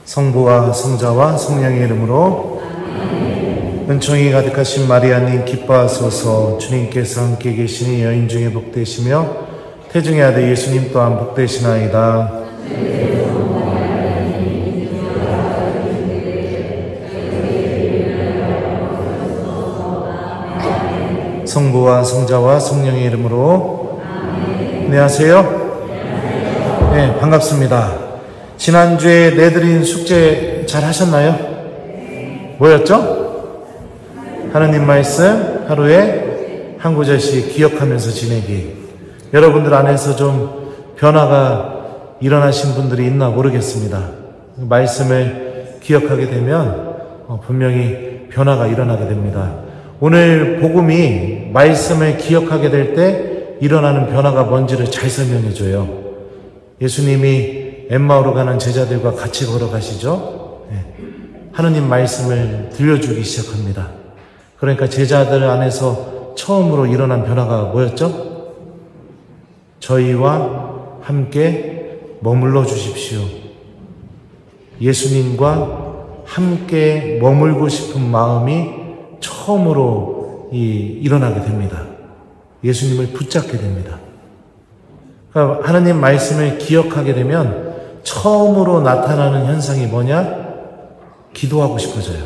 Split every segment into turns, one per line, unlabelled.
성부와 성자와 성령의 이름으로 은총이 가득하신 마리아님 기뻐하소서. 주님께서 함께 계시니 여인 중에 복되시며 태중의 아들 예수님 또한 복되시나이다. 성부와 성자와 성령의 이름으로. 안녕하세요. 네, 반갑습니다. 지난주에 내드린 숙제 잘 하셨나요? 뭐였죠? 하느님 말씀 하루에 한 구절씩 기억하면서 지내기. 여러분들 안에서 좀 변화가 일어나신 분들이 있나 모르겠습니다. 말씀을 기억하게 되면 분명히 변화가 일어나게 됩니다. 오늘 복음이 말씀을 기억하게 될 때 일어나는 변화가 뭔지를 잘 설명해 줘요. 예수님이 엠마오로 가는 제자들과 같이 걸어가시죠. 하느님 말씀을 들려주기 시작합니다. 그러니까 제자들 안에서 처음으로 일어난 변화가 뭐였죠? 저희와 함께 머물러 주십시오. 예수님과 함께 머물고 싶은 마음이 처음으로 일어나게 됩니다. 예수님을 붙잡게 됩니다. 그러니까 하느님 말씀을 기억하게 되면 처음으로 나타나는 현상이 뭐냐? 기도하고 싶어져요.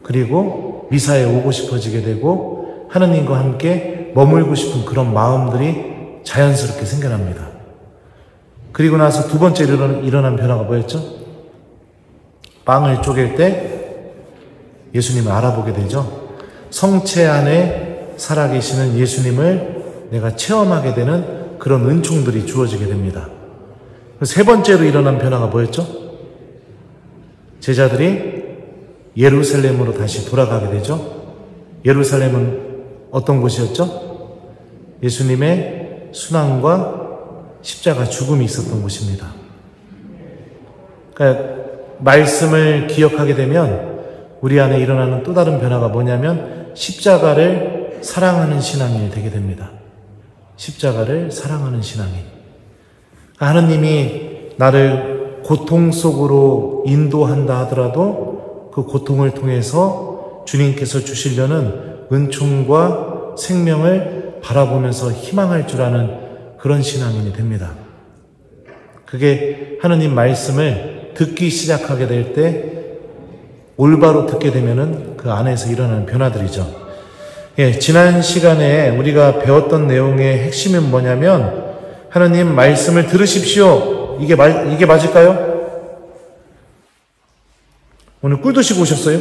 그리고 미사에 오고 싶어지게 되고 하느님과 함께 머물고 싶은 그런 마음들이 자연스럽게 생겨납니다. 그리고 나서 두 번째 일어난 변화가 뭐였죠? 빵을 쪼갤 때 예수님을 알아보게 되죠. 성체 안에 살아계시는 예수님을 내가 체험하게 되는 그런 은총들이 주어지게 됩니다. 세 번째로 일어난 변화가 뭐였죠? 제자들이 예루살렘으로 다시 돌아가게 되죠. 예루살렘은 어떤 곳이었죠? 예수님의 순환과 십자가 죽음이 있었던 곳입니다. 그러니까 말씀을 기억하게 되면 우리 안에 일어나는 또 다른 변화가 뭐냐면 십자가를 사랑하는 신앙인이 되게 됩니다. 십자가를 사랑하는 신앙인. 하느님이 나를 고통 속으로 인도한다 하더라도 그 고통을 통해서 주님께서 주시려는 은총과 생명을 바라보면서 희망할 줄 아는 그런 신앙인이 됩니다. 그게 하느님 말씀을 듣기 시작하게 될 때 올바로 듣게 되면은 그 안에서 일어나는 변화들이죠. 지난 시간에 우리가 배웠던 내용의 핵심은 뭐냐면 하느님 말씀을 들으십시오. 이게 맞을까요? 오늘 꿀 드시고 오셨어요?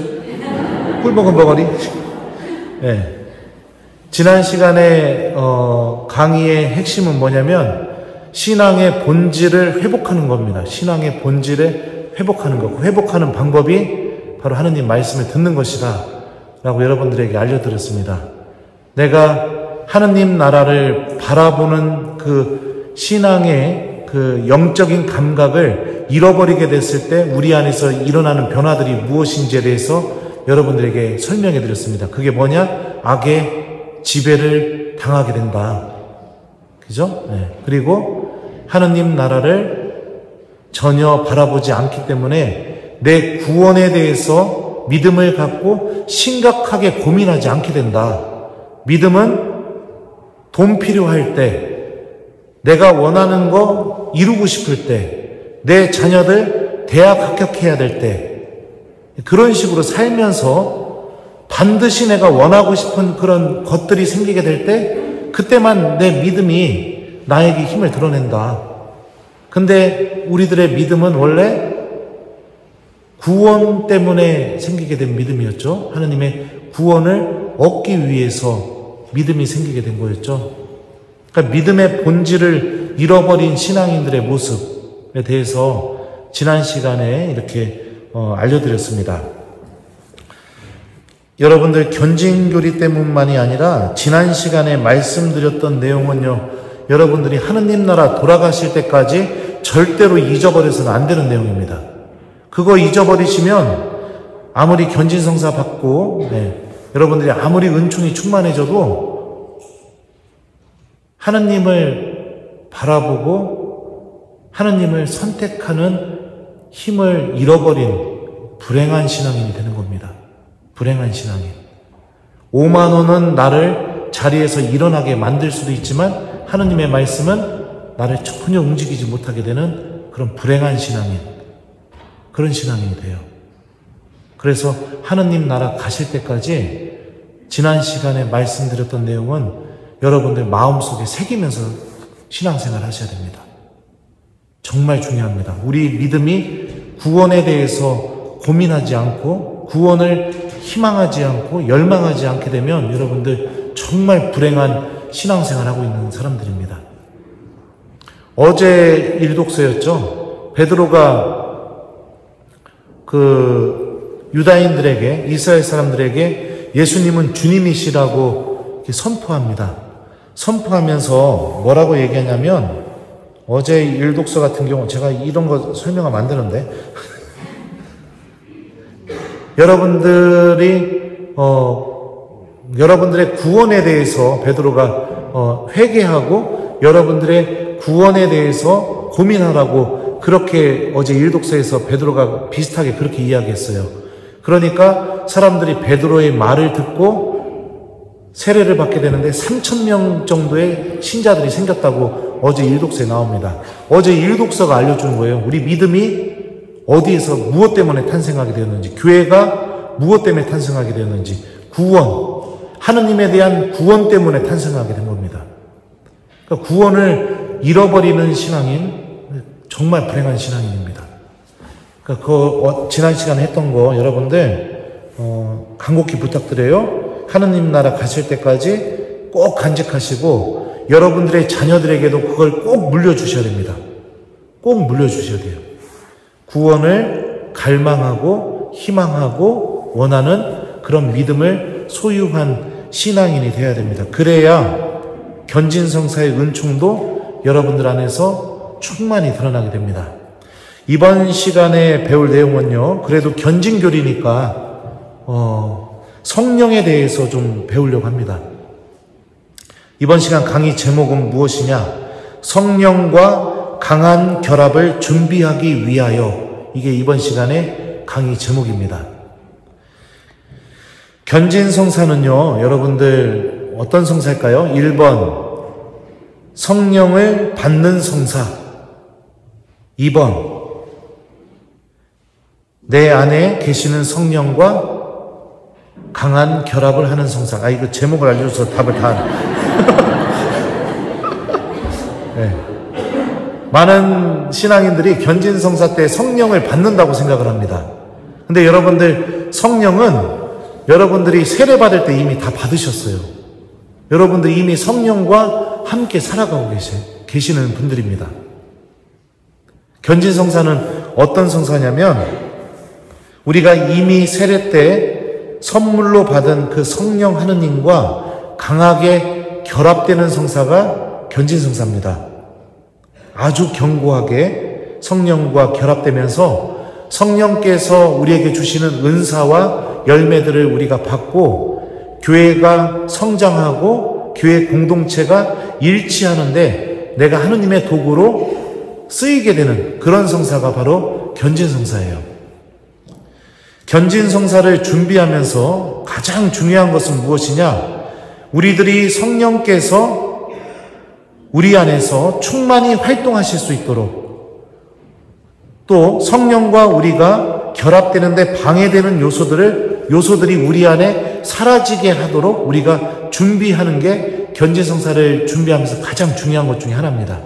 꿀 먹은 벙어리? 지난 시간에 강의의 핵심은 뭐냐면 신앙의 본질을 회복하는 겁니다. 신앙의 본질을 회복하는 거. 그 회복하는 방법이 바로 하느님 말씀을 듣는 것이다 라고 여러분들에게 알려드렸습니다. 내가 하느님 나라를 바라보는 그 신앙의 그 영적인 감각을 잃어버리게 됐을 때 우리 안에서 일어나는 변화들이 무엇인지에 대해서 여러분들에게 설명해 드렸습니다. 그게 뭐냐? 악의 지배를 당하게 된다. 그죠? 그리고 하느님 나라를 전혀 바라보지 않기 때문에 내 구원에 대해서 믿음을 갖고 심각하게 고민하지 않게 된다. 믿음은 돈 필요할 때, 내가 원하는 거 이루고 싶을 때, 내 자녀들 대학 합격해야 될 때, 그런 식으로 살면서 반드시 내가 원하고 싶은 그런 것들이 생기게 될 때, 그때만 내 믿음이 나에게 힘을 드러낸다. 근데 우리들의 믿음은 원래 구원 때문에 생기게 된 믿음이었죠. 하느님의 구원을 얻기 위해서 믿음이 생기게 된 거였죠. 그러니까 믿음의 본질을 잃어버린 신앙인들의 모습에 대해서 지난 시간에 이렇게 알려드렸습니다. 여러분들 견진교리 때문만이 아니라 지난 시간에 말씀드렸던 내용은요, 여러분들이 하느님 나라 돌아가실 때까지 절대로 잊어버려서는 안 되는 내용입니다. 그거 잊어버리시면 아무리 견진성사 받고 여러분들이 아무리 은총이 충만해져도 하느님을 바라보고 하느님을 선택하는 힘을 잃어버린 불행한 신앙인이 되는 겁니다. 불행한 신앙인. 5만 원은 나를 자리에서 일어나게 만들 수도 있지만 하느님의 말씀은 나를 전혀 움직이지 못하게 되는 그런 불행한 신앙인. 그런 신앙인이 돼요. 그래서 하느님 나라 가실 때까지 지난 시간에 말씀드렸던 내용은 여러분들 마음속에 새기면서 신앙생활 하셔야 됩니다. 정말 중요합니다. 우리 믿음이 구원에 대해서 고민하지 않고 구원을 희망하지 않고 열망하지 않게 되면 여러분들 정말 불행한 신앙생활 하고 있는 사람들입니다. 어제 일독서였죠. 베드로가 유다인들에게, 이스라엘 사람들에게 예수님은 주님이시라고 선포합니다. 선포하면서 뭐라고 얘기하냐면, 어제 일독서 같은 경우 제가 이런 거 설명하면 안 되는데 여러분들의 구원에 대해서 베드로가 회개하고 여러분들의 구원에 대해서 고민하라고 그렇게 어제 일독서에서 베드로가 비슷하게 그렇게 이야기했어요. 그러니까 사람들이 베드로의 말을 듣고 세례를 받게 되는데 3,000명 정도의 신자들이 생겼다고 어제 일독서에 나옵니다. 어제 일독서가 알려주는 거예요. 우리 믿음이 어디에서 무엇 때문에 탄생하게 되었는지, 교회가 무엇 때문에 탄생하게 되었는지, 구원, 하느님에 대한 구원 때문에 탄생하게 된 겁니다. 그러니까 구원을 잃어버리는 신앙인, 정말 불행한 신앙인입니다. 그러니까 지난 시간에 했던 거 여러분들 간곡히 부탁드려요. 하느님 나라 가실 때까지 꼭 간직하시고 여러분들의 자녀들에게도 그걸 꼭 물려주셔야 됩니다. 꼭 물려주셔야 돼요. 구원을 갈망하고 희망하고 원하는 그런 믿음을 소유한 신앙인이 되어야 됩니다. 그래야 견진성사의 은총도 여러분들 안에서 충만히 드러나게 됩니다. 이번 시간에 배울 내용은요, 그래도 견진교리니까 성령에 대해서 좀 배우려고 합니다. 이번 시간 강의 제목은 무엇이냐? 성령과 강한 결합을 준비하기 위하여. 이게 이번 시간의 강의 제목입니다. 견진성사는요, 여러분들 어떤 성사일까요? 1번 성령을 받는 성사, 2번 내 안에 계시는 성령과 강한 결합을 하는 성사. 이거 제목을 알려줘서 답을 다 네. 많은 신앙인들이 견진성사 때 성령을 받는다고 생각을 합니다. 근데 여러분들 성령은 여러분들이 세례받을 때 이미 다 받으셨어요. 여러분들 이미 성령과 함께 살아가고 계시는 분들입니다. 견진성사는 어떤 성사냐면 우리가 이미 세례 때 선물로 받은 그 성령 하느님과 강하게 결합되는 성사가 견진성사입니다. 아주 견고하게 성령과 결합되면서 성령께서 우리에게 주시는 은사와 열매들을 우리가 받고 교회가 성장하고 교회 공동체가 일치하는데 내가 하느님의 도구로 쓰이게 되는 그런 성사가 바로 견진성사예요. 견진성사를 준비하면서 가장 중요한 것은 무엇이냐? 우리들이 성령께서 우리 안에서 충만히 활동하실 수 있도록, 또 성령과 우리가 결합되는데 방해되는 요소들이 우리 안에 사라지게 하도록 우리가 준비하는 게 견진성사를 준비하면서 가장 중요한 것 중에 하나입니다.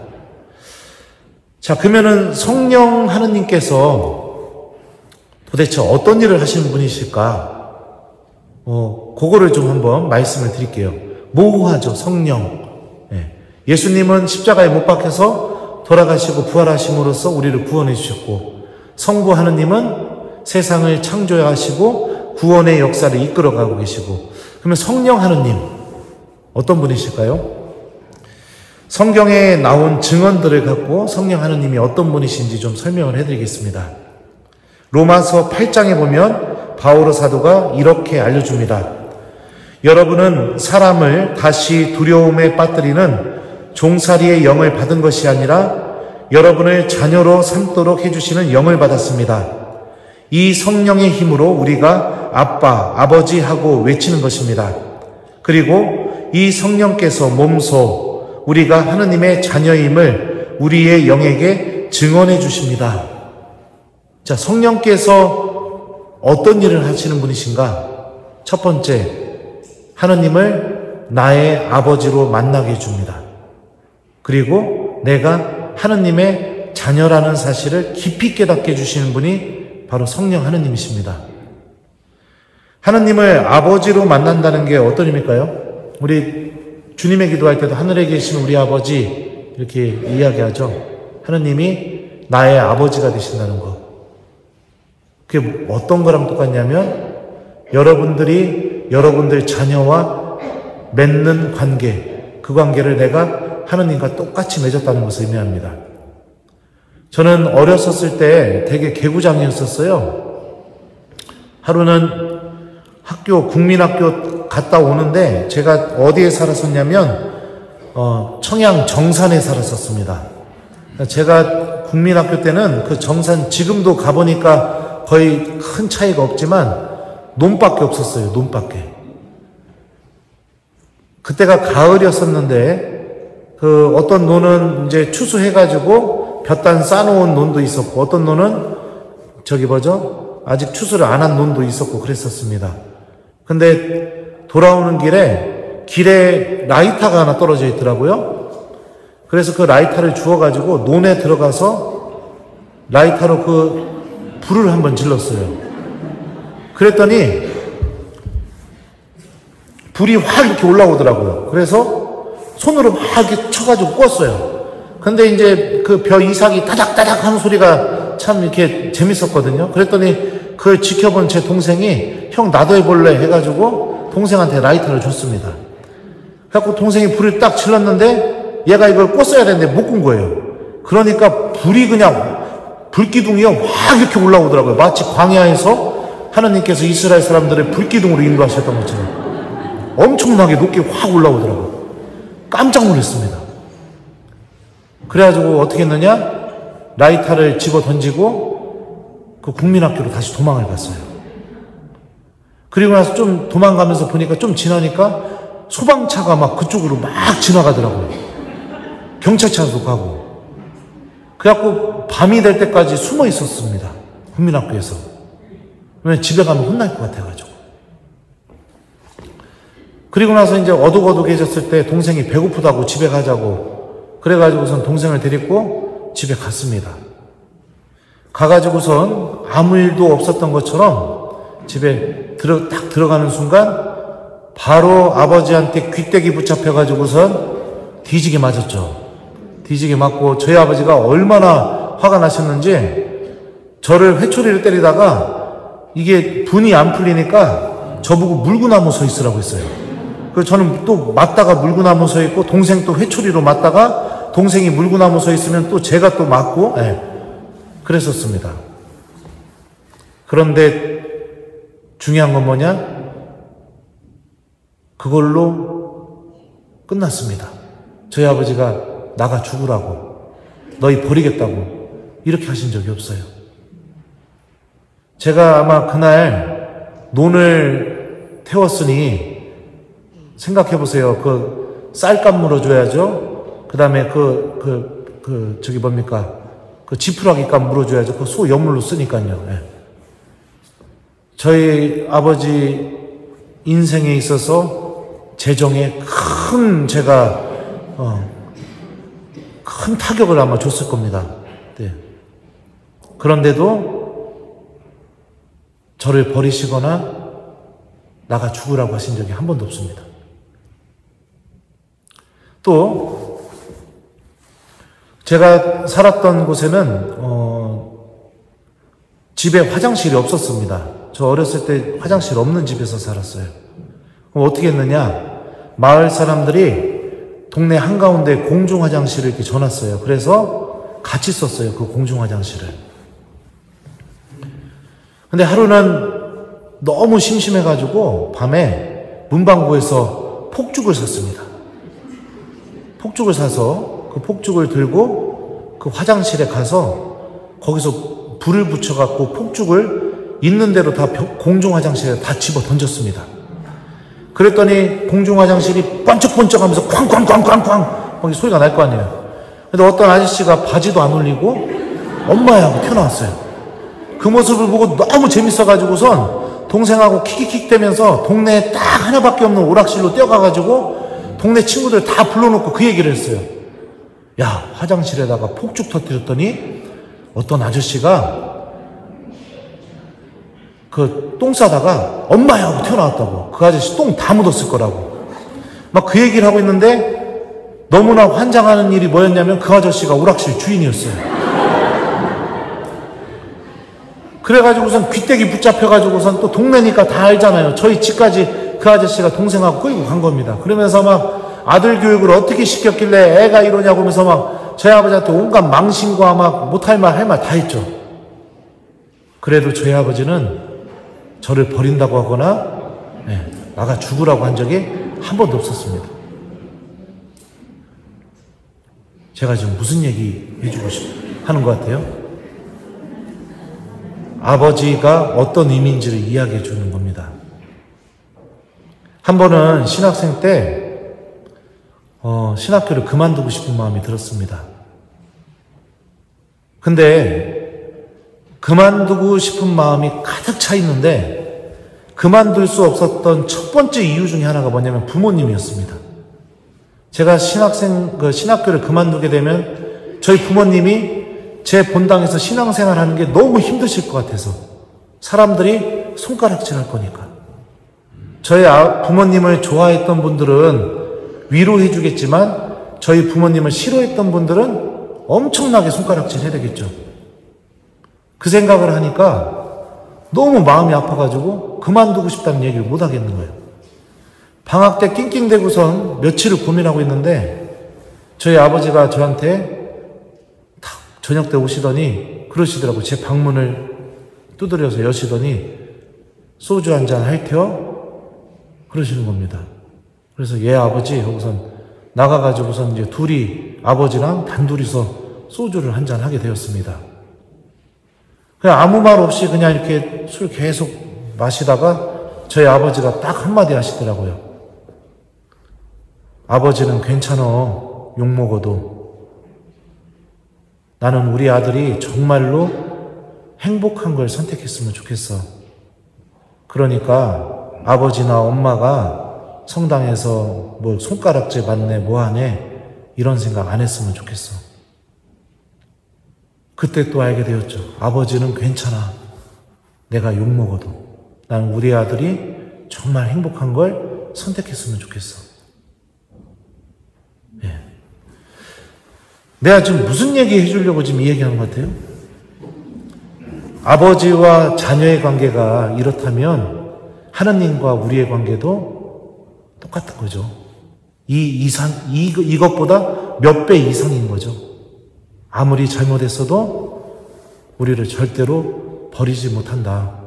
자, 그러면은 성령 하느님께서 도대체 어떤 일을 하시는 분이실까? 그거를 좀 한번 말씀을 드릴게요. 모호하죠, 성령. 예수님은 십자가에 못 박혀서 돌아가시고 부활하심으로써 우리를 구원해 주셨고, 성부 하느님은 세상을 창조하시고 구원의 역사를 이끌어가고 계시고, 그러면 성령 하느님 어떤 분이실까요? 성경에 나온 증언들을 갖고 성령 하느님이 어떤 분이신지 좀 설명을 해드리겠습니다. 로마서 8장에 보면 바오로 사도가 이렇게 알려줍니다. 여러분은 사람을 다시 두려움에 빠뜨리는 종살이의 영을 받은 것이 아니라 여러분을 자녀로 삼도록 해주시는 영을 받았습니다. 이 성령의 힘으로 우리가 아빠, 아버지 하고 외치는 것입니다. 그리고 이 성령께서 몸소 우리가 하느님의 자녀임을 우리의 영에게 증언해 주십니다. 자, 성령께서 어떤 일을 하시는 분이신가? 첫 번째, 하느님을 나의 아버지로 만나게 해줍니다. 그리고 내가 하느님의 자녀라는 사실을 깊이 깨닫게 해주시는 분이 바로 성령 하느님이십니다. 하느님을 아버지로 만난다는 게 어떤 의미일까요? 우리 주님의 기도할 때도 하늘에 계신 우리 아버지 이렇게 이야기하죠. 하느님이 나의 아버지가 되신다는 거. 그게 어떤 거랑 똑같냐면 여러분들 자녀와 맺는 관계, 그 관계를 내가 하느님과 똑같이 맺었다는 것을 의미합니다. 저는 어렸었을 때 되게 개구장이었었어요. 하루는 국민학교 갔다 오는데 제가 어디에 살았었냐면 청양 정산에 살았었습니다. 제가 국민학교 때는 그 정산 지금도 가보니까 거의 큰 차이가 없지만 논밖에 없었어요. 논밖에. 그때가 가을이었었는데 그 어떤 논은 이제 추수해가지고 볕단 싸놓은 논도 있었고 어떤 논은 아직 추수를 안 한 논도 있었고 그랬었습니다. 근데 돌아오는 길에 라이터가 하나 떨어져 있더라고요. 그래서 그 라이터를 주워가지고 논에 들어가서 라이터로 그 불을 한번 질렀어요. 그랬더니 불이 확 이렇게 올라오더라고요. 그래서 손으로 확 이렇게 쳐가지고 껐어요. 근데 이제 그 벼 이삭이 따닥따닥 하는 소리가 참 이렇게 재밌었거든요. 그랬더니 그걸 지켜본 제 동생이 형 나도 해볼래 해가지고 동생한테 라이터를 줬습니다. 그래갖고 동생이 불을 딱 질렀는데 얘가 이걸 껐어야 되는데 못 끈 거예요. 그러니까 불이 그냥 불기둥이요 확 이렇게 올라오더라고요. 마치 광야에서 하나님께서 이스라엘 사람들을 불기둥으로 인도하셨던 것처럼 엄청나게 높게 확 올라오더라고요. 깜짝 놀랐습니다. 그래가지고 어떻게 했느냐? 라이터를 집어 던지고 그 국민학교로 다시 도망을 갔어요. 그리고 나서 좀 도망가면서 보니까 좀 지나니까 소방차가 막 그쪽으로 막 지나가더라고요. 경찰차도 가고. 그래갖고 밤이 될 때까지 숨어 있었습니다. 국민학교에서. 왜냐면 집에 가면 혼날 것 같아가지고. 그리고 나서 이제 어둑어둑해졌을 때 동생이 배고프다고 집에 가자고 그래가지고선 동생을 데리고 집에 갔습니다. 가가지고선 아무 일도 없었던 것처럼 집에 딱 들어가는 순간 바로 아버지한테 귀때기 붙잡혀가지고선 뒤지게 맞았죠. 뒤지게 맞고 저희 아버지가 얼마나 화가 나셨는지 저를 회초리를 때리다가 이게 분이 안 풀리니까 저보고 물구나무 서 있으라고 했어요. 그래서 저는 또 맞다가 물구나무 서 있고 동생 또 회초리로 맞다가 동생이 물구나무 서 있으면 또 제가 또 맞고 그랬었습니다. 그런데 중요한 건 뭐냐? 그걸로 끝났습니다. 저희 아버지가 나가 죽으라고 너희 버리겠다고 이렇게 하신 적이 없어요. 제가 아마 그날 논을 태웠으니 생각해보세요. 그 쌀값 물어줘야죠. 그 다음에 저기 뭡니까? 그 지푸라기 값 물어줘야죠. 그 소 연물로 쓰니까요. 저희 아버지 인생에 있어서 재정에 큰 타격을 아마 줬을 겁니다. 네. 그런데도 저를 버리시거나 나가 죽으라고 하신 적이 한 번도 없습니다. 또 제가 살았던 곳에는 집에 화장실이 없었습니다. 저 어렸을 때 화장실 없는 집에서 살았어요. 그럼 어떻게 했느냐? 마을 사람들이 동네 한가운데 공중 화장실을 이렇게 줘놨어요. 그래서 같이 썼어요. 그 공중 화장실을. 근데 하루는 너무 심심해가지고 밤에 문방구에서 폭죽을 샀습니다. 폭죽을 사서 그 폭죽을 들고 그 화장실에 가서 거기서 불을 붙여갖고 폭죽을 있는 대로 다 공중 화장실에 다 집어 던졌습니다. 그랬더니 공중 화장실이 번쩍번쩍 하면서 쾅쾅쾅쾅쾅 거기 소리가 날 거 아니에요. 근데 어떤 아저씨가 바지도 안 올리고 엄마야 하고 튀어나왔어요. 그 모습을 보고 너무 재밌어가지고선 동생하고 킥킥킥 대면서 동네에 딱 하나밖에 없는 오락실로 뛰어가가지고 동네 친구들 다 불러놓고 그 얘기를 했어요. 야, 화장실에다가 폭죽 터뜨렸더니 어떤 아저씨가 그 똥 싸다가 엄마야 하고 튀어나왔다고. 그 아저씨 똥 다 묻었을 거라고. 막 그 얘기를 하고 있는데 너무나 환장하는 일이 뭐였냐면 그 아저씨가 오락실 주인이었어요. 그래가지고선 귀때기 붙잡혀가지고선 또 동네니까 다 알잖아요. 저희 집까지 그 아저씨가 동생하고 끌고 간 겁니다. 그러면서 막 아들 교육을 어떻게 시켰길래 애가 이러냐고 하면서 막 저희 아버지한테 온갖 망신과 막 못할 말 할 말 다 했죠. 그래도 저희 아버지는 저를 버린다고 하거나 나가 죽으라고 한 적이 한 번도 없었습니다. 제가 지금 무슨 얘기 해주고 하는 것 같아요? 아버지가 어떤 의미인지를 이야기해 주는 겁니다. 한 번은 신학생 때 신학교를 그만두고 싶은 마음이 들었습니다. 근데 그만두고 싶은 마음이 가득 차 있는데 그만둘 수 없었던 첫 번째 이유 중에 하나가 뭐냐면 부모님이었습니다. 제가 신학교를 그만두게 되면 저희 부모님이 제 본당에서 신앙생활 하는 게 너무 힘드실 것 같아서 사람들이 손가락질 할 거니까. 저희 부모님을 좋아했던 분들은 위로해 주겠지만 저희 부모님을 싫어했던 분들은 엄청나게 손가락질 해야 되겠죠. 그 생각을 하니까 너무 마음이 아파가지고 그만두고 싶다는 얘기를 못 하겠는 거예요. 방학 때 낑낑대고선 며칠을 고민하고 있는데 저희 아버지가 저한테 탁 저녁 때 오시더니 그러시더라고요. 제 방문을 두드려서 여시더니 소주 한잔 할테요? 그러시는 겁니다. 그래서 예 아버지 하고선 나가가지고선 이제 둘이 아버지랑 단둘이서 소주를 한잔 하게 되었습니다. 그냥 아무 말 없이 그냥 이렇게 술 계속 마시다가 저희 아버지가 딱 한마디 하시더라고요. 아버지는 괜찮어. 욕먹어도. 나는 우리 아들이 정말로 행복한 걸 선택했으면 좋겠어. 그러니까 아버지나 엄마가 성당에서 뭐 손가락질 받네 뭐하네 이런 생각 안 했으면 좋겠어. 그때 또 알게 되었죠. 아버지는 괜찮아. 내가 욕먹어도. 나는 우리 아들이 정말 행복한 걸 선택했으면 좋겠어. 예. 내가 지금 무슨 얘기 해주려고 지금 이 얘기하는 것 같아요? 아버지와 자녀의 관계가 이렇다면 하느님과 우리의 관계도 똑같은 거죠. 이것보다 몇 배 이상인 거죠. 아무리 잘못했어도 우리를 절대로 버리지 못한다.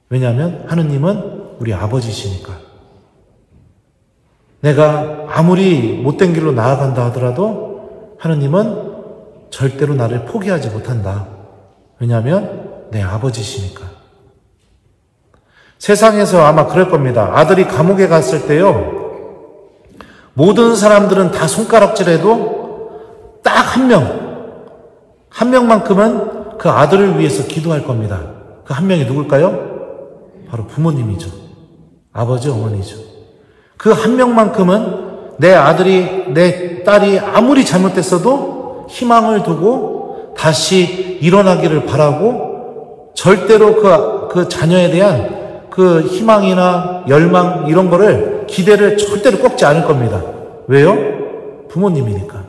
왜냐하면 하느님은 우리 아버지시니까. 내가 아무리 못된 길로 나아간다 하더라도 하느님은 절대로 나를 포기하지 못한다. 왜냐하면 내 아버지시니까. 세상에서 아마 그럴 겁니다. 아들이 감옥에 갔을 때요. 모든 사람들은 다 손가락질해도 딱 한 명만큼은 그 아들을 위해서 기도할 겁니다. 그 한 명이 누굴까요? 바로 부모님이죠. 아버지, 어머니죠. 그 한 명만큼은 내 아들이, 내 딸이 아무리 잘못됐어도 희망을 두고 다시 일어나기를 바라고 절대로 그 자녀에 대한 그 희망이나 열망 이런 거를 기대를 절대로 꺾지 않을 겁니다. 왜요? 부모님이니까.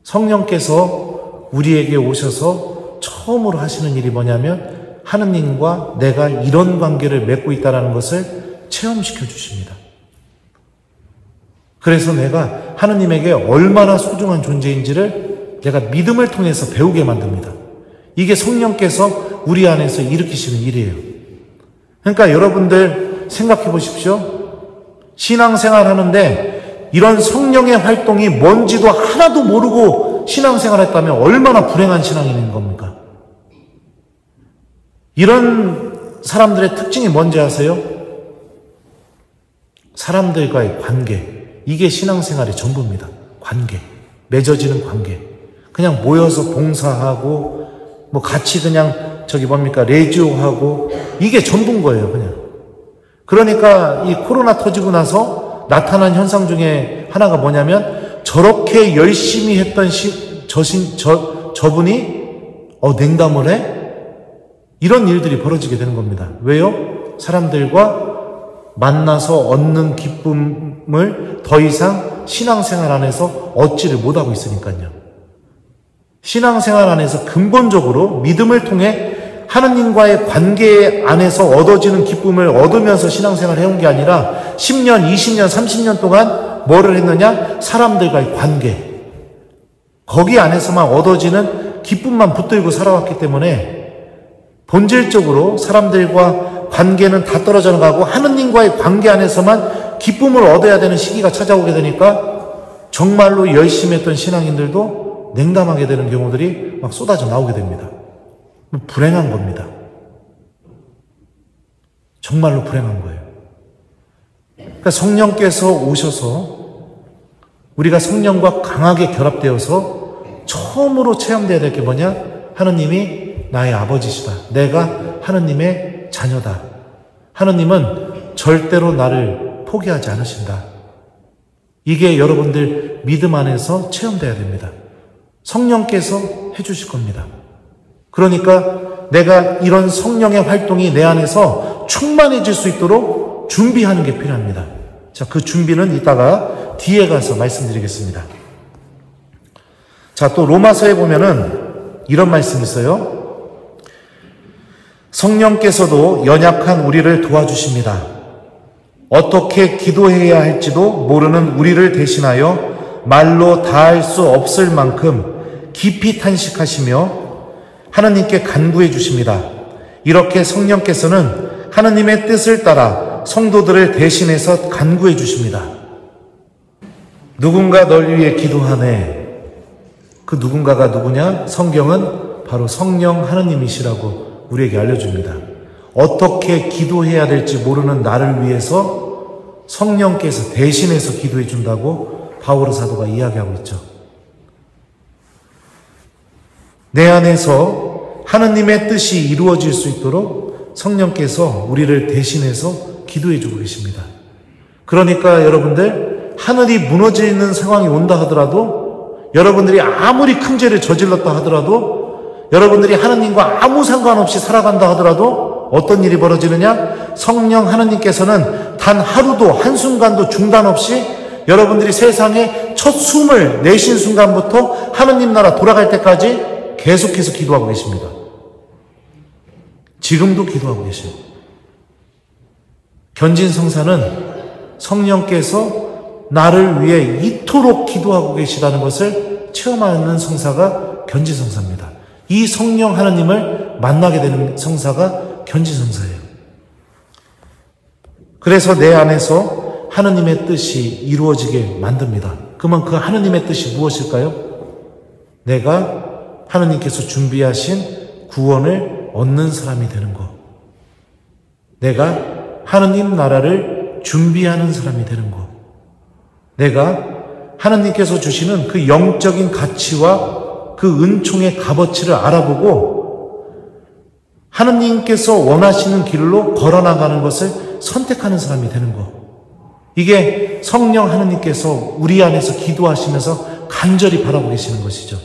성령께서 우리에게 오셔서 처음으로 하시는 일이 뭐냐면 하느님과 내가 이런 관계를 맺고 있다는 것을 체험시켜 주십니다. 그래서 내가 하느님에게 얼마나 소중한 존재인지를 내가 믿음을 통해서 배우게 만듭니다. 이게 성령께서 우리 안에서 일으키시는 일이에요. 그러니까 여러분들 생각해 보십시오. 신앙생활 하는데 이런 성령의 활동이 뭔지도 하나도 모르고 신앙생활 했다면 얼마나 불행한 신앙인인 겁니까? 이런 사람들의 특징이 뭔지 아세요? 사람들과의 관계. 이게 신앙생활의 전부입니다. 관계. 맺어지는 관계. 그냥 모여서 봉사하고 뭐 같이 그냥 레지오하고 이게 전부인 거예요. 그냥. 그러니까 이 코로나 터지고 나서 나타난 현상 중에 하나가 뭐냐면 저렇게 열심히 했던 저분이 냉담을 해? 이런 일들이 벌어지게 되는 겁니다. 왜요? 사람들과 만나서 얻는 기쁨을 더 이상 신앙생활 안에서 얻지를 못하고 있으니까요. 신앙생활 안에서 근본적으로 믿음을 통해 하느님과의 관계 안에서 얻어지는 기쁨을 얻으면서 신앙생활을 해온 게 아니라 10년, 20년, 30년 동안 뭐를 했느냐? 사람들과의 관계. 거기 안에서만 얻어지는 기쁨만 붙들고 살아왔기 때문에 본질적으로 사람들과 관계는 다 떨어져 나가고 하느님과의 관계 안에서만 기쁨을 얻어야 되는 시기가 찾아오게 되니까 정말로 열심히 했던 신앙인들도 냉담하게 되는 경우들이 막 쏟아져 나오게 됩니다. 불행한 겁니다. 정말로 불행한 거예요. 그러니까 성령께서 오셔서 우리가 성령과 강하게 결합되어서 처음으로 체험되어야 될 게 뭐냐? 하느님이 나의 아버지시다. 내가 하느님의 자녀다. 하느님은 절대로 나를 포기하지 않으신다. 이게 여러분들 믿음 안에서 체험되어야 됩니다. 성령께서 해주실 겁니다. 그러니까 내가 이런 성령의 활동이 내 안에서 충만해질 수 있도록 준비하는 게 필요합니다. 자, 그 준비는 이따가 뒤에 가서 말씀드리겠습니다. 자, 또 로마서에 보면은 이런 말씀이 있어요. 성령께서도 연약한 우리를 도와주십니다. 어떻게 기도해야 할지도 모르는 우리를 대신하여 말로 다할 수 없을 만큼 깊이 탄식하시며 하느님께 간구해 주십니다. 이렇게 성령께서는 하느님의 뜻을 따라 성도들을 대신해서 간구해 주십니다. 누군가 널 위해 기도하네. 그 누군가가 누구냐? 성경은 바로 성령 하느님이시라고 우리에게 알려줍니다. 어떻게 기도해야 될지 모르는 나를 위해서 성령께서 대신해서 기도해 준다고 바오로 사도가 이야기하고 있죠. 내 안에서 하느님의 뜻이 이루어질 수 있도록 성령께서 우리를 대신해서 기도해 주고 계십니다. 그러니까 여러분들, 하늘이 무너지는 상황이 온다 하더라도, 여러분들이 아무리 큰 죄를 저질렀다 하더라도, 여러분들이 하느님과 아무 상관없이 살아간다 하더라도 어떤 일이 벌어지느냐? 성령 하느님께서는 단 하루도 한순간도 중단 없이 여러분들이 세상에 첫 숨을 내쉰 순간부터 하느님 나라 돌아갈 때까지 계속해서 기도하고 계십니다. 지금도 기도하고 계셔요. 견진성사는 성령께서 나를 위해 이토록 기도하고 계시다는 것을 체험하는 성사가 견진성사입니다. 이 성령 하나님을 만나게 되는 성사가 견진성사예요. 그래서 내 안에서 하느님의 뜻이 이루어지게 만듭니다. 그러면 그 하느님의 뜻이 무엇일까요? 내가 하느님께서 준비하신 구원을 얻는 사람이 되는 것. 내가 하느님 나라를 준비하는 사람이 되는 것. 내가 하느님께서 주시는 그 영적인 가치와 그 은총의 값어치를 알아보고 하느님께서 원하시는 길로 걸어나가는 것을 선택하는 사람이 되는 것. 이게 성령 하느님께서 우리 안에서 기도하시면서 간절히 바라고 계시는 것이죠.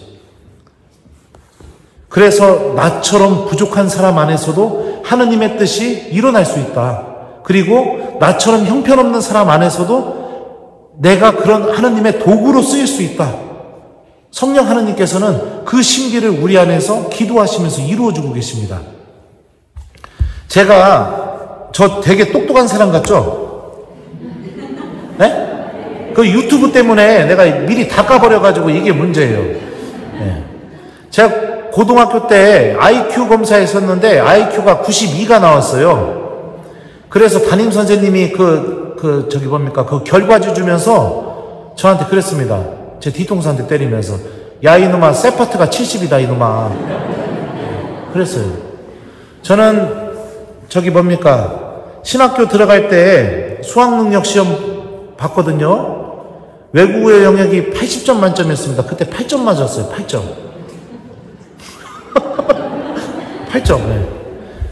그래서 나처럼 부족한 사람 안에서도 하느님의 뜻이 일어날 수 있다. 그리고 나처럼 형편없는 사람 안에서도 내가 그런 하느님의 도구로 쓰일 수 있다. 성령 하느님께서는 그 신비를 우리 안에서 기도하시면서 이루어주고 계십니다. 저 되게 똑똑한 사람 같죠? 네? 그 유튜브 때문에 내가 미리 다 까버려가지고 이게 문제예요. 네. 제가 고등학교 때 IQ 검사했었는데 IQ가 92가 나왔어요. 그래서 담임 선생님이 그 결과지 주면서 저한테 그랬습니다. 제 뒤통수한테 때리면서, 야 이놈아 세파트가 70이다 이놈아. 그랬어요. 저는 저기 뭡니까 신학교 들어갈 때 수학능력 시험 봤거든요. 외국어 영역이 80점 만점이었습니다. 그때 8점 맞았어요. 8점. 8점. 네.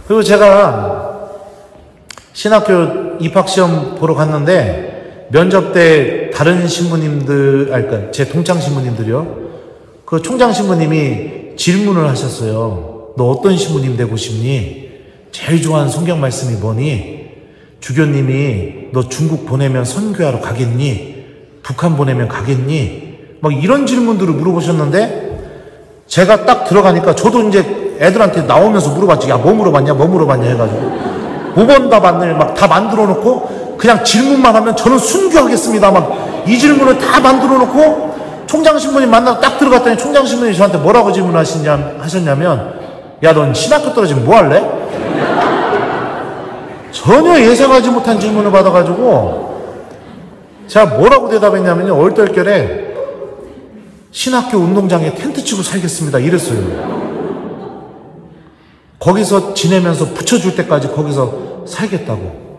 그리고 제가 신학교 입학시험 보러 갔는데 면접 때 다른 신부님들, 그러니까 제 동창 신부님들이요. 그 총장 신부님이 질문을 하셨어요. 너 어떤 신부님 되고 싶니? 제일 좋아하는 성경 말씀이 뭐니? 주교님이 너 중국 보내면 선교하러 가겠니? 북한 보내면 가겠니? 막 이런 질문들을 물어보셨는데 제가 딱 들어가니까 저도 이제 애들한테 나오면서 물어봤지. 야, 뭐 물어봤냐? 뭐 물어봤냐? 해가지고 5번 답안을 막 다 만들어 놓고 그냥 질문만 하면 저는 순교하겠습니다. 막 이 질문을 다 만들어 놓고 총장 신부님 만나서 딱 들어갔더니 총장 신부님이 저한테 뭐라고 하셨냐면 야, 넌 신학교 떨어지면 뭐 할래? 전혀 예상하지 못한 질문을 받아가지고 제가 뭐라고 대답했냐면요. 얼떨결에 신학교 운동장에 텐트 치고 살겠습니다. 이랬어요. 거기서 지내면서 붙여줄 때까지 거기서 살겠다고.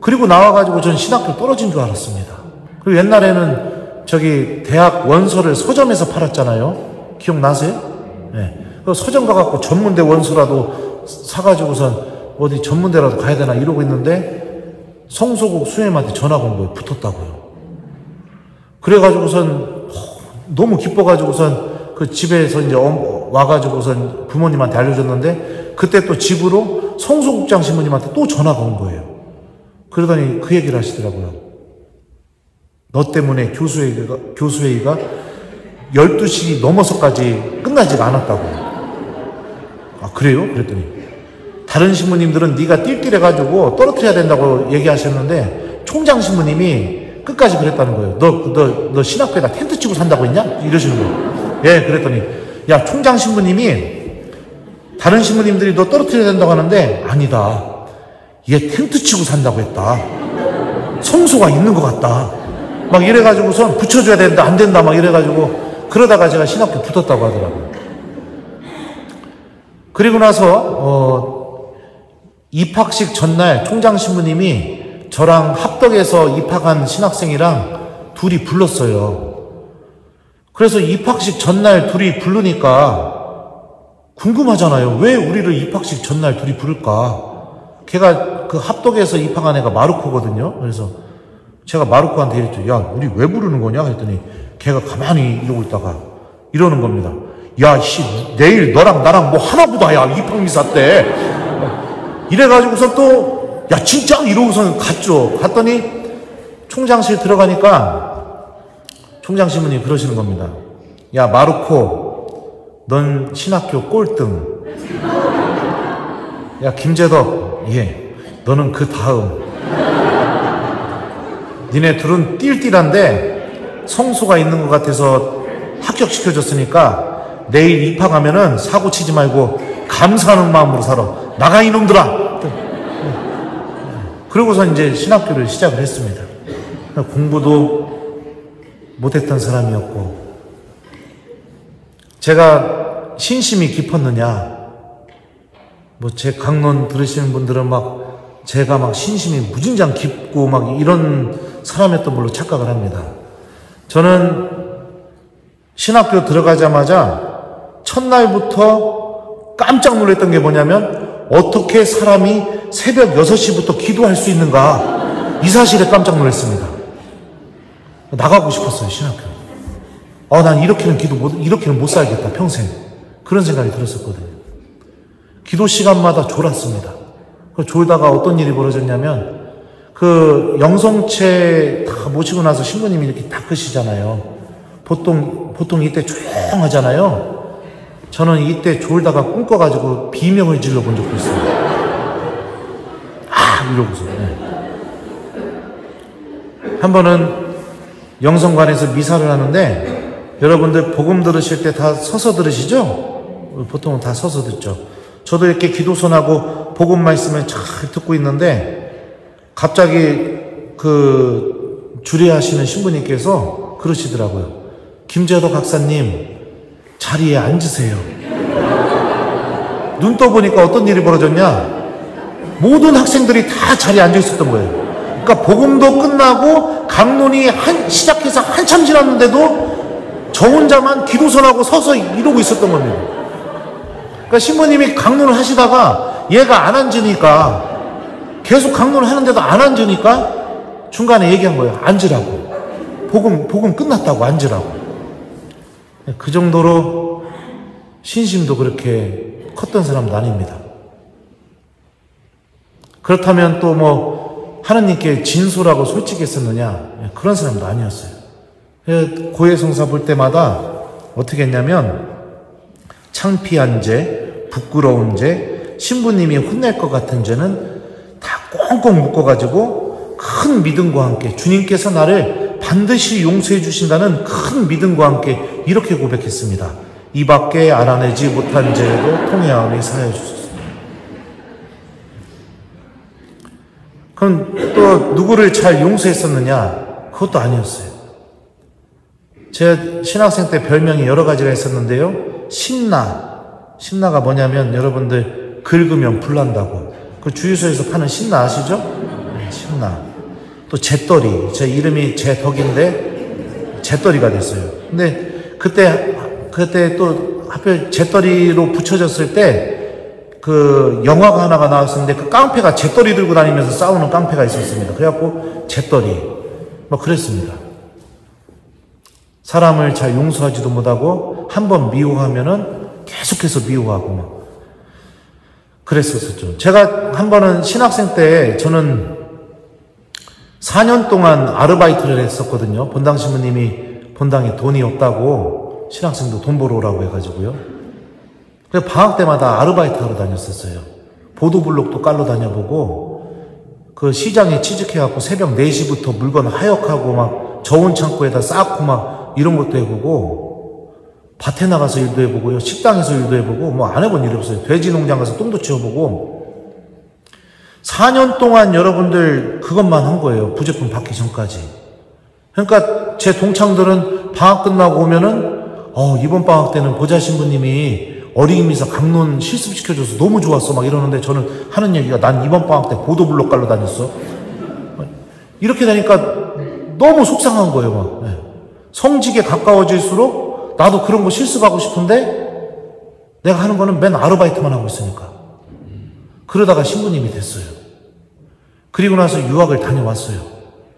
그리고 나와가지고 전 신학교 떨어진 줄 알았습니다. 그리고 옛날에는 저기 대학 원서를 서점에서 팔았잖아요. 기억나세요? 네. 서점 가갖고 전문대 원서라도 사가지고선 어디 전문대라도 가야 되나 이러고 있는데 성소국 수녀님한테 전화가 온 거예요. 붙었다고요. 그래가지고선 너무 기뻐가지고선 그 집에서 이제 와가지고선 부모님한테 알려줬는데 그때 또 집으로 성소국장 신부님한테 또 전화가 온 거예요. 그러더니 그 얘기를 하시더라고요. 너 때문에 교수회의가 12시 넘어서까지 끝나지가 않았다고. 아, 그래요? 그랬더니 다른 신부님들은 네가 띨띨해가지고 떨어뜨려야 된다고 얘기하셨는데 총장 신부님이 끝까지 그랬다는 거예요. 너 신학교에다 텐트 치고 산다고 했냐? 이러시는 거예요. 예, 그랬더니 야, 총장 신부님이 다른 신부님들이 너 떨어뜨려야 된다고 하는데 아니다. 얘 텐트 치고 산다고 했다. 성소가 있는 것 같다. 막 이래가지고선 붙여줘야 된다, 안 된다, 막 이래가지고 그러다가 제가 신학교 붙었다고 하더라고요. 그리고 나서 입학식 전날 총장 신부님이 저랑 합덕에서 입학한 신학생이랑 둘이 불렀어요. 그래서 입학식 전날 둘이 부르니까 궁금하잖아요. 왜 우리를 입학식 전날 둘이 부를까? 걔가 그 합덕에서 입학한 애가 마르코거든요. 그래서 제가 마르코한테 이랬죠. 야, 우리 왜 부르는 거냐? 했더니 걔가 가만히 이러고 있다가 이러는 겁니다. 야, 씨, 내일 너랑 나랑 뭐 하나보다, 야, 입학미사 때. 이래가지고서 또, 야, 진짜? 이러고서는 갔죠. 갔더니 총장실 들어가니까 총장 신부님이 그러시는 겁니다. 야, 마르코, 넌 신학교 꼴등. 야, 김재덕, 예, 너는 그 다음. 니네 둘은 띨띨한데 성소가 있는 것 같아서 합격시켜줬으니까 내일 입학하면은 사고 치지 말고 감사하는 마음으로 살아. 나가 이놈들아. 그러고서 이제 신학교를 시작을 했습니다. 공부도 못했던 사람이었고 제가 신심이 깊었느냐? 뭐 제 강론 들으시는 분들은 막 제가 막 신심이 무진장 깊고 막 이런 사람이었던 걸로 착각을 합니다. 저는 신학교 들어가자마자 첫날부터 깜짝 놀랐던 게 뭐냐면 어떻게 사람이 새벽 6시부터 기도할 수 있는가, 이 사실에 깜짝 놀랐습니다. 나가고 싶었어요, 신학교. 난 이렇게는 못 살겠다, 평생. 그런 생각이 들었었거든요. 기도 시간마다 졸았습니다. 졸다가 어떤 일이 벌어졌냐면 그 영성체 다 모시고 나서 신부님이 이렇게 닦으시잖아요. 보통 이때 조용하잖아요. 저는 이때 졸다가 꿈꿔가지고 비명을 질러본 적도 있어요. 이러고서. 네. 한 번은 영성관에서 미사를 하는데 여러분들 복음 들으실 때 다 서서 들으시죠? 보통은 다 서서 듣죠. 저도 이렇게 기도선하고 복음 말씀을 잘 듣고 있는데 갑자기 그 주례하시는 신부님께서 그러시더라고요. 김재덕 박사님, 자리에 앉으세요. 눈 떠보니까 어떤 일이 벌어졌냐? 모든 학생들이 다 자리에 앉아 있었던 거예요. 그러니까 복음도 끝나고 강론이 시작해서 한참 지났는데도 저 혼자만 기도선하고 서서 이러고 있었던 겁니다. 그러니까 신부님이 강론을 하시다가 얘가 안 앉으니까, 계속 강론을 하는데도 안 앉으니까 중간에 얘기한 거예요. 앉으라고. 복음 끝났다고 앉으라고. 그 정도로 신심도 그렇게 컸던 사람도 아닙니다. 그렇다면 또 뭐 하느님께 진솔하고 솔직했었느냐? 그런 사람도 아니었어요. 고해성사 볼 때마다 어떻게 했냐면, 창피한 죄, 부끄러운 죄, 신부님이 혼낼 것 같은 죄는 다 꽁꽁 묶어가지고 큰 믿음과 함께 주님께서 나를 반드시 용서해 주신다는 큰 믿음과 함께 이렇게 고백했습니다. 이 밖에 알아내지 못한 죄도 통회하오니 사하여 주소서. 그럼 또 누구를 잘 용서했었느냐? 그것도 아니었어요. 제가 신학생 때 별명이 여러 가지가 있었는데요. 신나가 뭐냐면 여러분들 긁으면 불난다고. 그 주유소에서 파는 신나 아시죠? 신나. 또 재떨이. 제 이름이 재덕인데 재떨이가 됐어요. 근데 그때 또 하필 재떨이로 붙여졌을 때 그 영화가 하나가 나왔었는데 그 깡패가 재떨이 들고 다니면서 싸우는 깡패가 있었습니다. 그래갖고 재떨이. 뭐 그랬습니다. 사람을 잘 용서하지도 못하고 한번 미워하면은 계속해서 미워하고 막 그랬었죠. 제가 한 번은 신학생 때 저는 4년 동안 아르바이트를 했었거든요. 본당 신부님이 본당에 돈이 없다고 신학생도 돈 벌어 오라고 해가지고요. 그래서 방학 때마다 아르바이트 하러 다녔었어요. 보도블록도 깔러 다녀보고 그 시장에 취직해갖고 새벽 4시부터 물건 하역하고 막 저온 창고에다 쌓고 막 이런 것도 해보고 밭에 나가서 일도 해보고요. 식당에서 일도 해보고 뭐 안 해본 일이 없어요. 돼지 농장 가서 똥도 치워보고 4년 동안 여러분들 그것만 한 거예요. 부제품 받기 전까지. 그러니까 제 동창들은 방학 끝나고 오면은 이번 방학 때는 보좌 신부님이 어린이미사 강론 실습시켜줘서 너무 좋았어 막 이러는데 저는 하는 얘기가 난 이번 방학 때 보도블록 깔러 다녔어. 이렇게 되니까 너무 속상한 거예요. 막. 성직에 가까워질수록 나도 그런 거 실습하고 싶은데 내가 하는 거는 맨 아르바이트만 하고 있으니까. 그러다가 신부님이 됐어요. 그리고 나서 유학을 다녀왔어요.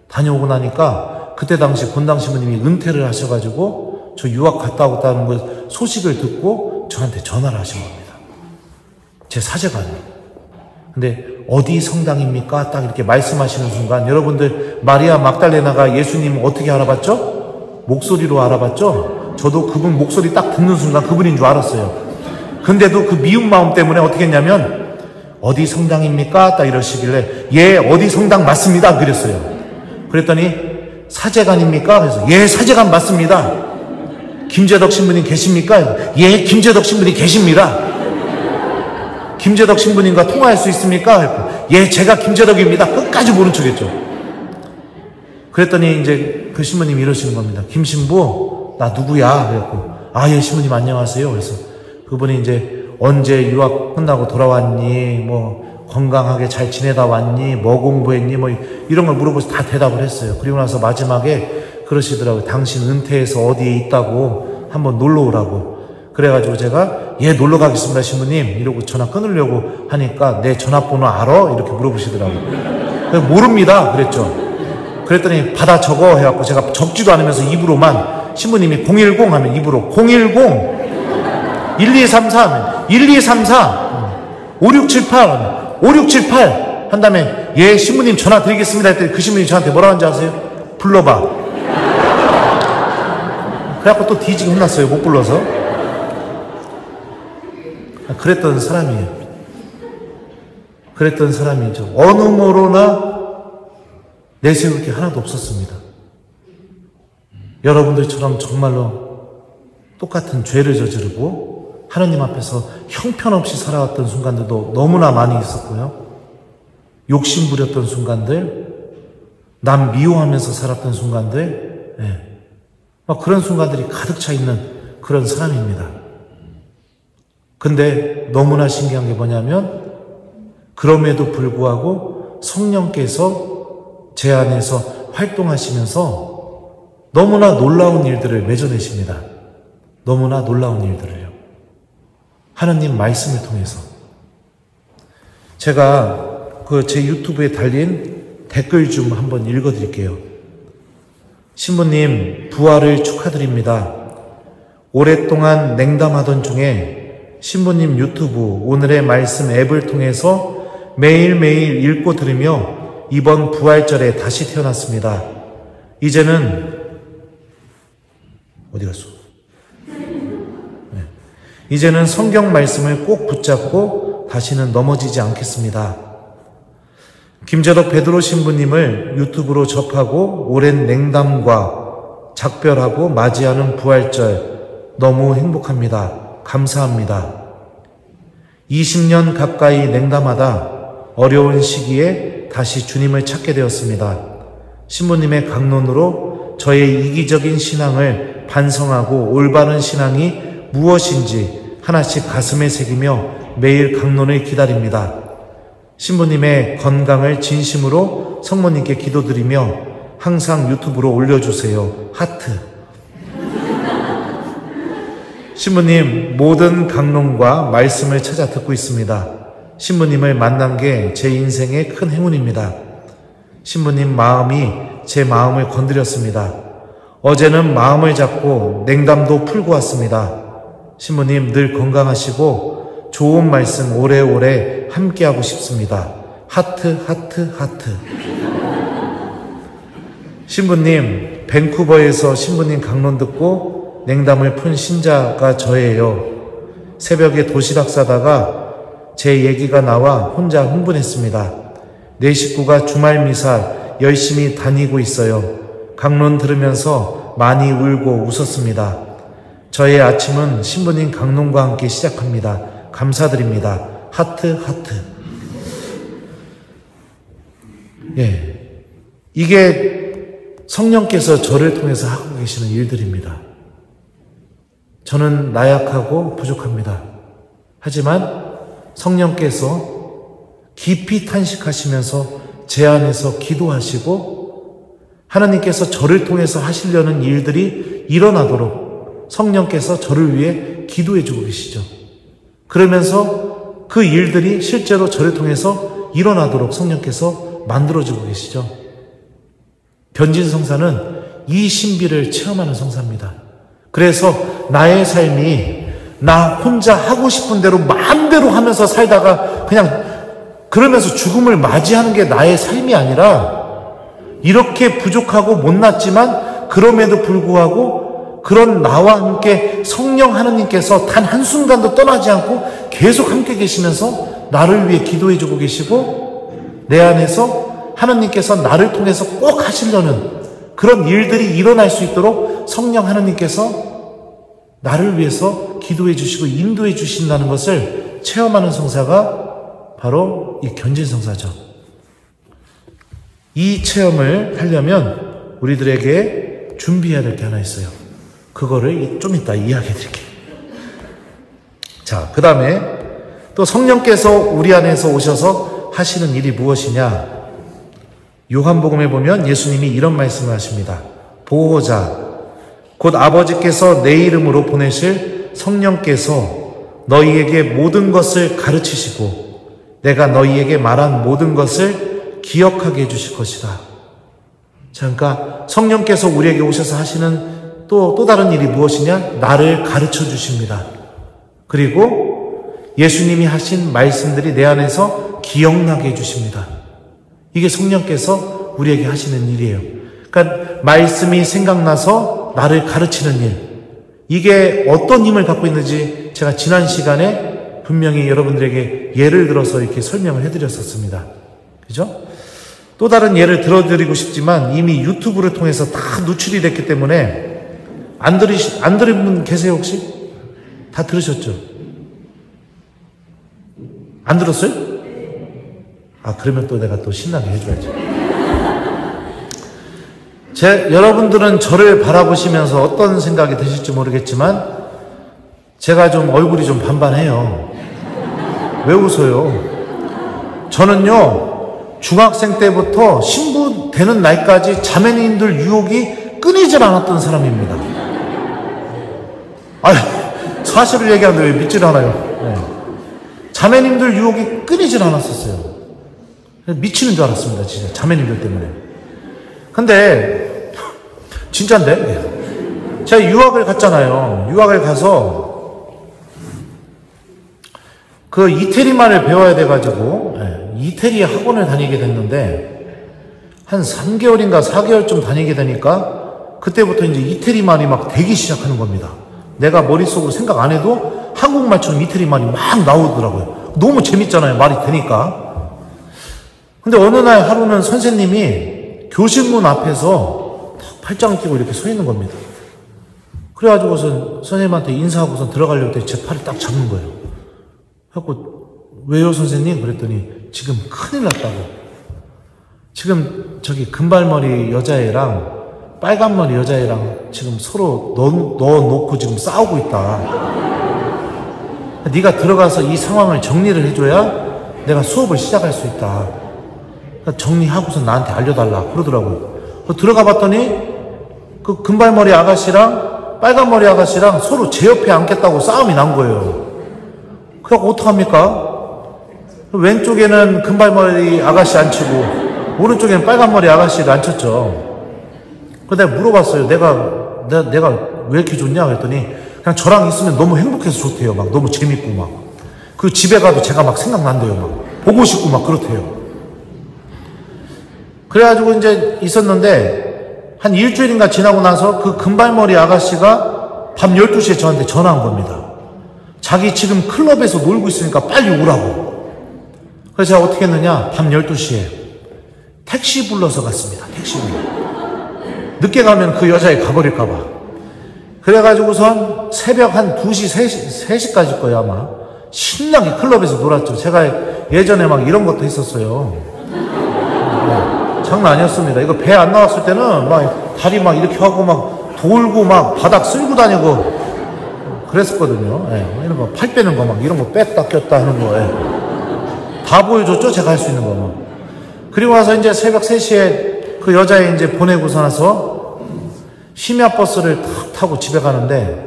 다녀오고 나니까 그때 당시 본당 신부님이 은퇴를 하셔가지고 저 유학 갔다 오다는 걸 소식을 듣고 저한테 전화를 하신 겁니다. 제 사제관이. 근데 어디 성당입니까? 딱 이렇게 말씀하시는 순간 여러분들 마리아 막달레나가 예수님 어떻게 알아봤죠? 목소리로 알아봤죠? 저도 그분 목소리 딱 듣는 순간 그분인 줄 알았어요. 근데도 그 미운 마음 때문에 어떻게 했냐면 어디 성당입니까? 딱 이러시길래 예 어디 성당 맞습니다 그랬어요. 그랬더니 사제관입니까? 그래서 예 사제관 맞습니다. 김재덕 신부님 계십니까? 예 김재덕 신부님 계십니다. 김재덕 신부님과 통화할 수 있습니까? 예 제가 김재덕입니다. 끝까지 모른 척했죠. 그랬더니 이제 그 신부님이 이러시는 겁니다. 김신부 나 누구야? 그래갖고 예 신부님 안녕하세요. 그래서 그분이 이제 언제 유학 끝나고 돌아왔니? 뭐 건강하게 잘 지내다 왔니? 뭐 공부했니? 뭐 이런 걸 물어보서 다 대답을 했어요. 그리고 나서 마지막에 그러시더라고요. 당신 은퇴해서 어디에 있다고 한번 놀러 오라고. 그래가지고 제가 예 놀러 가겠습니다 신부님 이러고 전화 끊으려고 하니까 내 전화번호 알아? 이렇게 물어보시더라고요. 모릅니다 그랬죠. 그랬더니 받아 적어 해갖고 제가 적지도 않으면서 입으로만 신부님이 010 하면 입으로 010 1234 하면 1234 5678 5678 한 다음에 예 신부님 전화 드리겠습니다 했더니 그 신부님이 저한테 뭐라고 하는지 아세요? 불러봐. 그래갖고 또 뒤지게 혼났어요. 못 불러서. 그랬던 사람이에요. 그랬던 사람이죠. 어느 모로나 내세울 게 하나도 없었습니다. 여러분들처럼 정말로 똑같은 죄를 저지르고 하나님 앞에서 형편없이 살아왔던 순간들도 너무나 많이 있었고요. 욕심 부렸던 순간들, 남 미워하면서 살았던 순간들, 막 그런 순간들이 가득 차 있는 그런 사람입니다. 근데 너무나 신기한 게 뭐냐면 그럼에도 불구하고 성령께서 제 안에서 활동하시면서 너무나 놀라운 일들을 맺어내십니다. 너무나 놀라운 일들을요. 하나님 말씀을 통해서. 제가 제 유튜브에 달린 댓글 좀 한번 읽어드릴게요. 신부님, 부활을 축하드립니다. 오랫동안 냉담하던 중에 신부님 유튜브 오늘의 말씀 앱을 통해서 매일매일 읽고 들으며 이번 부활절에 다시 태어났습니다. 이제는 어디 갔어? 네. 이제는 성경 말씀을 꼭 붙잡고 다시는 넘어지지 않겠습니다. 김재덕 베드로 신부님을 유튜브로 접하고 오랜 냉담과 작별하고 맞이하는 부활절 너무 행복합니다. 감사합니다. 20년 가까이 냉담하다 어려운 시기에 다시 주님을 찾게 되었습니다. 신부님의 강론으로 저의 이기적인 신앙을 반성하고 올바른 신앙이 무엇인지 하나씩 가슴에 새기며 매일 강론을 기다립니다. 신부님의 건강을 진심으로 성모님께 기도드리며 항상 유튜브로 올려주세요. 하트. 신부님, 모든 강론과 말씀을 찾아 듣고 있습니다. 신부님을 만난 게 제 인생의 큰 행운입니다. 신부님 마음이 제 마음을 건드렸습니다. 어제는 마음을 잡고 냉담도 풀고 왔습니다. 신부님 늘 건강하시고 좋은 말씀 오래오래 함께하고 싶습니다. 하트 하트 하트. 신부님, 밴쿠버에서 신부님 강론 듣고 냉담을 푼 신자가 저예요. 새벽에 도시락 싸다가 제 얘기가 나와 혼자 흥분했습니다. 내 식구가 주말 미사 열심히 다니고 있어요. 강론 들으면서 많이 울고 웃었습니다. 저의 아침은 신부님 강론과 함께 시작합니다. 감사드립니다. 하트 하트. 예, 이게 성령께서 저를 통해서 하고 계시는 일들입니다. 저는 나약하고 부족합니다. 하지만 성령께서 깊이 탄식하시면서 제 안에서 기도하시고 하나님께서 저를 통해서 하시려는 일들이 일어나도록 성령께서 저를 위해 기도해 주고 계시죠. 그러면서 그 일들이 실제로 저를 통해서 일어나도록 성령께서 만들어주고 계시죠. 변진성사는 이 신비를 체험하는 성사입니다. 그래서 나의 삶이 나 혼자 하고 싶은 대로 마음대로 하면서 살다가 그냥 그러면서 죽음을 맞이하는 게 나의 삶이 아니라 이렇게 부족하고 못났지만 그럼에도 불구하고 그런 나와 함께 성령 하나님께서 단 한순간도 떠나지 않고 계속 함께 계시면서 나를 위해 기도해 주고 계시고 내 안에서 하나님께서 나를 통해서 꼭 하시려는 그런 일들이 일어날 수 있도록 성령 하나님께서 나를 위해서 기도해 주시고 인도해 주신다는 것을 체험하는 성사가 바로 이 견진성사죠. 이 체험을 하려면 우리들에게 준비해야 될 게 하나 있어요. 그거를 좀 이따 이야기해 드릴게요. 자, 그 다음에 또 성령께서 우리 안에서 오셔서 하시는 일이 무엇이냐? 요한복음에 보면 예수님이 이런 말씀을 하십니다. 보호자, 곧 아버지께서 내 이름으로 보내실 성령께서 너희에게 모든 것을 가르치시고 내가 너희에게 말한 모든 것을 기억하게 해주실 것이다. 자, 그러니까 성령께서 우리에게 오셔서 하시는 또 다른 일이 무엇이냐? 나를 가르쳐 주십니다. 그리고 예수님이 하신 말씀들이 내 안에서 기억나게 해주십니다. 이게 성령께서 우리에게 하시는 일이에요. 그러니까 말씀이 생각나서 나를 가르치는 일. 이게 어떤 힘을 갖고 있는지 제가 지난 시간에 분명히 여러분들에게 예를 들어서 이렇게 설명을 해드렸었습니다. 그죠? 또 다른 예를 들어드리고 싶지만 이미 유튜브를 통해서 다 노출이 됐기 때문에 안 들은 분 계세요 혹시? 다 들으셨죠? 안 들었어요? 아, 그러면 또 내가 또 신나게 해줘야죠. 여러분들은 저를 바라보시면서 어떤 생각이 드실지 모르겠지만 제가 좀 얼굴이 좀 반반해요. 왜 웃어요? 저는요, 중학생 때부터 신부 되는 날까지 자매님들 유혹이 끊이질 않았던 사람입니다. 아유, 사실을 얘기하는데 왜 믿질 않아요? 네. 자매님들 유혹이 끊이질 않았었어요. 미치는 줄 알았습니다, 진짜. 자매님들 때문에. 근데, 진짜인데? 제가 유학을 갔잖아요. 유학을 가서, 그 이태리말을 배워야 돼가지고, 이태리 학원을 다니게 됐는데, 한 3개월인가 4개월쯤 다니게 되니까, 그때부터 이제 이태리말이 막 되기 시작하는 겁니다. 내가 머릿속으로 생각 안 해도 한국말처럼 이태리말이 막 나오더라고요. 너무 재밌잖아요, 말이 되니까. 근데 어느 날 하루는 선생님이 교실문 앞에서 팔짱을 끼고 이렇게 서 있는 겁니다. 그래가지고선 선생님한테 인사하고선 들어가려고 때 제 팔을 딱 잡는 거예요. 그래갖고, 왜요, 선생님? 그랬더니, 지금 큰일 났다고. 지금 저기 금발머리 여자애랑 빨간머리 여자애랑 지금 서로 넣어놓고 지금 싸우고 있다. 네가 들어가서 이 상황을 정리를 해줘야 내가 수업을 시작할 수 있다. 정리하고서 나한테 알려달라. 그러더라고요. 들어가 봤더니, 그 금발머리 아가씨랑 빨간머리 아가씨랑 서로 제 옆에 앉겠다고 싸움이 난 거예요. 그래서 어떡합니까? 왼쪽에는 금발머리 아가씨 앉히고 오른쪽에는 빨간머리 아가씨를 앉혔죠. 그래서 내가 물어봤어요. 내가 왜 이렇게 좋냐? 그랬더니 그냥 저랑 있으면 너무 행복해서 좋대요. 막 너무 재밌고 막. 그 집에 가도 제가 막 생각난대요. 막 보고 싶고 막 그렇대요. 그래가지고 이제 있었는데 한 일주일인가 지나고 나서 그 금발머리 아가씨가 밤 12시에 저한테 전화한 겁니다. 자기 지금 클럽에서 놀고 있으니까 빨리 오라고. 그래서 제가 어떻게 했느냐? 밤 12시에 택시 불러서 갔습니다. 택시 불러. 늦게 가면 그 여자애 가버릴까봐. 그래가지고선 새벽 한 2시, 3시까지 거예요, 아마. 신나게 클럽에서 놀았죠. 제가 예전에 막 이런 것도 했었어요. 네, 장난 아니었습니다. 이거 배 안 나왔을 때는 막 다리 막 이렇게 하고 막 돌고 막 바닥 쓸고 다니고 그랬었거든요. 예, 이런 거, 팔 빼는 거 막, 이런 거 뺐다 꼈다 하는 거, 예. 다 보여줬죠? 제가 할 수 있는 거 막. 그리고 나서 이제 새벽 3시에 그 여자애 이제 보내고서 나서 심야 버스를 탁 타고 집에 가는데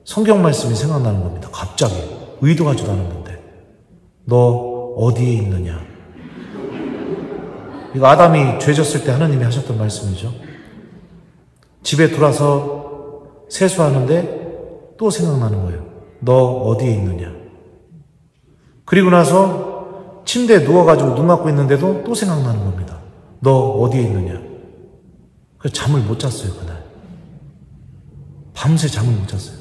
성경 말씀이 생각나는 겁니다. 갑자기. 의도하지도 않았는데. 너 어디에 있느냐? 이거 아담이 죄졌을 때 하나님이 하셨던 말씀이죠. 집에 돌아서 세수하는데 또 생각나는 거예요. 너 어디에 있느냐? 그리고 나서 침대에 누워가지고 눈 감고 있는데도 또 생각나는 겁니다. 너 어디에 있느냐? 그래서 잠을 못 잤어요, 그날. 밤새 잠을 못 잤어요.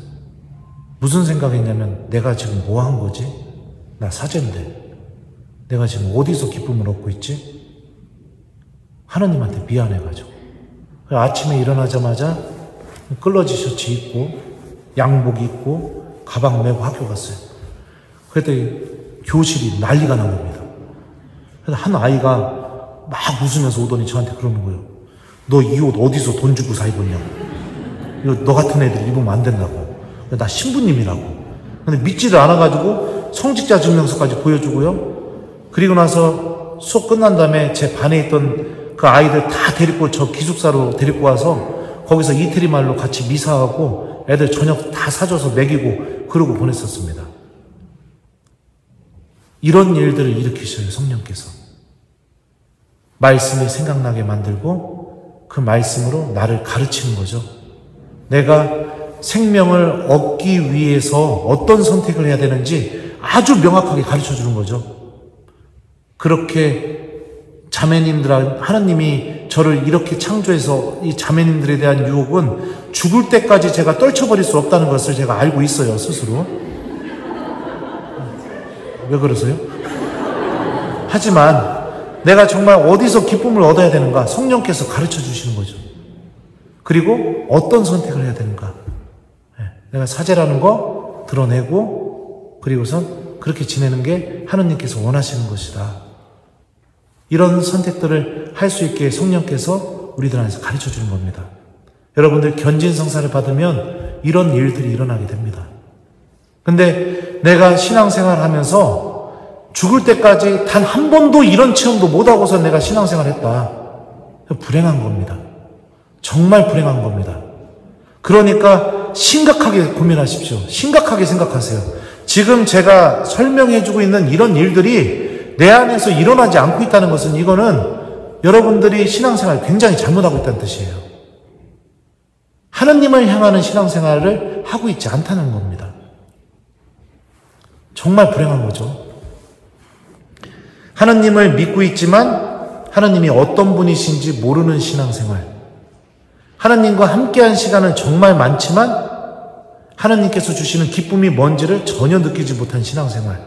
무슨 생각했냐면 내가 지금 뭐 한 거지? 나 사제인데 내가 지금 어디서 기쁨을 얻고 있지? 하나님한테 미안해가지고. 아침에 일어나자마자 끌러지 셔츠 입고 양복 입고 가방 메고 학교 갔어요. 그랬더니 교실이 난리가 난 겁니다. 그래서 한 아이가 막 웃으면서 오더니 저한테 그러는 거예요. 너 이 옷 어디서 돈 주고 사 입었냐고. 이거 너 같은 애들 입으면 안 된다고. 나 신부님이라고. 근데 믿지를 않아가지고 성직자 증명서까지 보여주고요. 그리고 나서 수업 끝난 다음에 제 반에 있던 그 아이들 다 데리고 저 기숙사로 데리고 와서 거기서 이태리 말로 같이 미사하고 애들 저녁 다 사줘서 먹이고 그러고 보냈었습니다. 이런 일들을 일으키셔요, 성령께서. 말씀이 생각나게 만들고 그 말씀으로 나를 가르치는 거죠. 내가 생명을 얻기 위해서 어떤 선택을 해야 되는지 아주 명확하게 가르쳐 주는 거죠. 그렇게 자매님들, 하나님이 저를 이렇게 창조해서 이 자매님들에 대한 유혹은 죽을 때까지 제가 떨쳐버릴 수 없다는 것을 제가 알고 있어요, 스스로. 왜 그러세요? 하지만 내가 정말 어디서 기쁨을 얻어야 되는가? 성령께서 가르쳐 주시는 거죠. 그리고 어떤 선택을 해야 되는가? 내가 사제라는 거 드러내고 그리고선 그렇게 지내는 게 하느님께서 원하시는 것이다. 이런 선택들을 할 수 있게 성령께서 우리들한테 가르쳐 주는 겁니다. 여러분들 견진성사를 받으면 이런 일들이 일어나게 됩니다. 근데 내가 신앙생활 하면서 죽을 때까지 단 한 번도 이런 체험도 못하고서 내가 신앙생활 했다. 불행한 겁니다. 정말 불행한 겁니다. 그러니까 심각하게 고민하십시오. 심각하게 생각하세요. 지금 제가 설명해주고 있는 이런 일들이 내 안에서 일어나지 않고 있다는 것은 이거는 여러분들이 신앙생활 굉장히 잘못하고 있다는 뜻이에요. 하느님을 향하는 신앙생활을 하고 있지 않다는 겁니다. 정말 불행한 거죠. 하느님을 믿고 있지만 하느님이 어떤 분이신지 모르는 신앙생활. 하느님과 함께한 시간은 정말 많지만 하느님께서 주시는 기쁨이 뭔지를 전혀 느끼지 못한 신앙생활.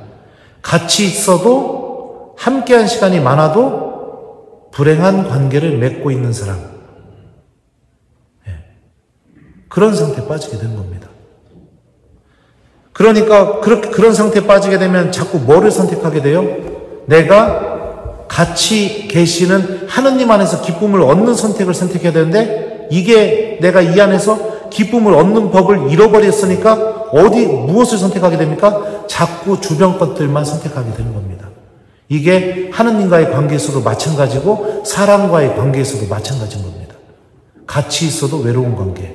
같이 있어도 함께한 시간이 많아도 불행한 관계를 맺고 있는 사람. 그런 상태에 빠지게 되는 겁니다. 그러니까 그런 상태에 빠지게 되면 자꾸 뭐를 선택하게 돼요? 내가 같이 계시는 하느님 안에서 기쁨을 얻는 선택을 선택해야 되는데 이게 내가 이 안에서 기쁨을 얻는 법을 잃어버렸으니까 무엇을 선택하게 됩니까? 자꾸 주변 것들만 선택하게 되는 겁니다. 이게 하느님과의 관계에서도 마찬가지고 사람과의 관계에서도 마찬가지인 겁니다. 같이 있어도 외로운 관계,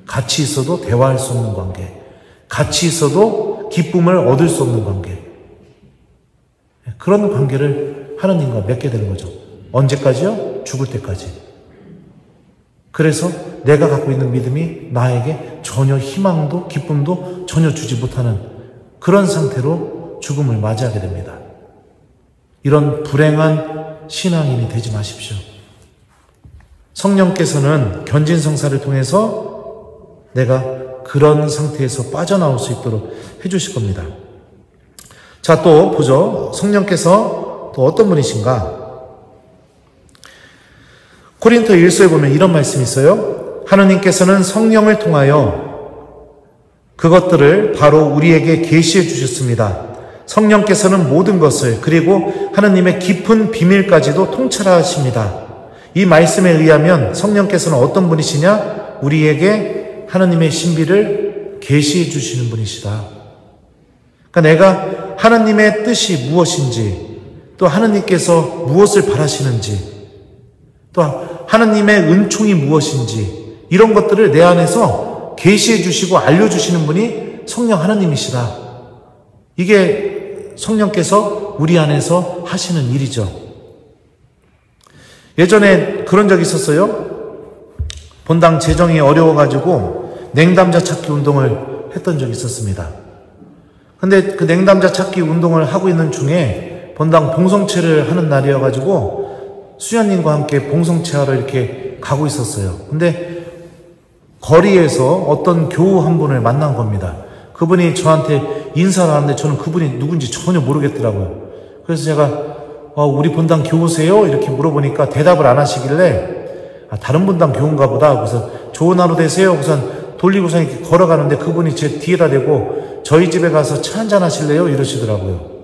같이 있어도 대화할 수 없는 관계, 같이 있어도 기쁨을 얻을 수 없는 관계. 그런 관계를 하느님과 맺게 되는 거죠. 언제까지요? 죽을 때까지. 그래서 내가 갖고 있는 믿음이 나에게 전혀 희망도 기쁨도 전혀 주지 못하는 그런 상태로 죽음을 맞이하게 됩니다. 이런 불행한 신앙인이 되지 마십시오. 성령께서는 견진성사를 통해서 내가 그런 상태에서 빠져나올 수 있도록 해주실 겁니다. 자, 또 보죠. 성령께서 또 어떤 분이신가? 고린토 1서에 보면 이런 말씀이 있어요. 하느님께서는 성령을 통하여 그것들을 바로 우리에게 계시해 주셨습니다. 성령께서는 모든 것을 그리고 하느님의 깊은 비밀까지도 통찰하십니다. 이 말씀에 의하면 성령께서는 어떤 분이시냐? 우리에게 하느님의 신비를 계시해 주시는 분이시다. 그러니까 내가 하느님의 뜻이 무엇인지, 또 하느님께서 무엇을 바라시는지, 또 하느님의 은총이 무엇인지 이런 것들을 내 안에서 계시해 주시고 알려주시는 분이 성령 하느님이시다. 이게 성령께서 우리 안에서 하시는 일이죠. 예전에 그런 적이 있었어요. 본당 재정이 어려워가지고 냉담자 찾기 운동을 했던 적이 있었습니다. 근데 그 냉담자 찾기 운동을 하고 있는 중에 본당 봉성체를 하는 날이어가지고 수연님과 함께 봉성체하러 이렇게 가고 있었어요. 근데 거리에서 어떤 교우 한 분을 만난 겁니다. 그분이 저한테 인사를 하는데 저는 그분이 누군지 전혀 모르겠더라고요. 그래서 제가 우리 본당 교우세요? 이렇게 물어보니까 대답을 안 하시길래 다른 본당 교우인가 보다. 그래서 좋은 하루 되세요. 우선 돌리고서 이렇게 걸어가는데 그분이 제 뒤에다 대고 저희 집에 가서 차 한잔 하실래요? 이러시더라고요.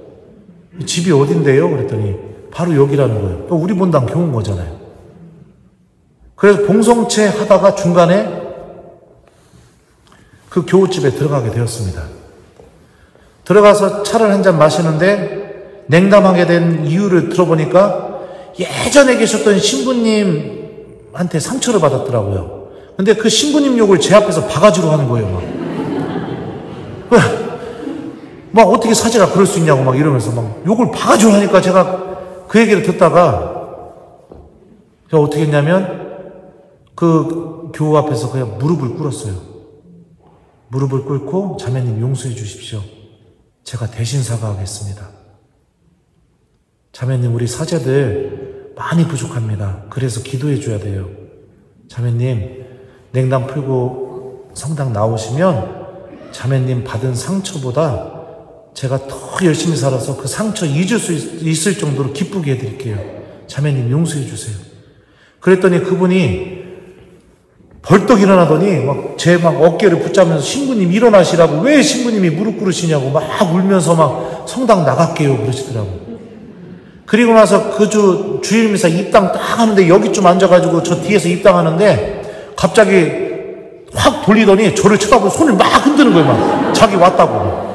집이 어딘데요? 그랬더니 바로 여기라는 거예요. 우리 본당 교우인 거잖아요. 그래서 봉성체 하다가 중간에 그 교우집에 들어가게 되었습니다. 들어가서 차를 한잔 마시는데 냉담하게 된 이유를 들어보니까 예전에 계셨던 신부님한테 상처를 받았더라고요. 근데 그 신부님 욕을 제 앞에서 바가지로 하는 거예요. 막 어떻게 사제가 그럴 수 있냐고 막 이러면서 막 욕을 바가지로 하니까 제가 그 얘기를 듣다가 제가 어떻게 했냐면 그 교우 앞에서 그냥 무릎을 꿇었어요. 무릎을 꿇고 자매님 용서해 주십시오. 제가 대신 사과하겠습니다. 자매님 우리 사제들 많이 부족합니다. 그래서 기도해 줘야 돼요. 자매님 냉담 풀고 성당 나오시면 자매님 받은 상처보다 제가 더 열심히 살아서 그 상처 잊을 수 있을 정도로 기쁘게 해드릴게요. 자매님 용서해 주세요. 그랬더니 그분이 벌떡 일어나더니 제 어깨를 붙잡으면서 신부님 일어나시라고, 왜 신부님이 무릎 꿇으시냐고 막 울면서 막 성당 나갈게요 그러시더라고요. 그리고 나서 그 주일미사 입당 딱 하는데 여기쯤 앉아가지고 저 뒤에서 입당하는데 갑자기 확 돌리더니 저를 쳐다보고 손을 막 흔드는 거예요. 막 자기 왔다고.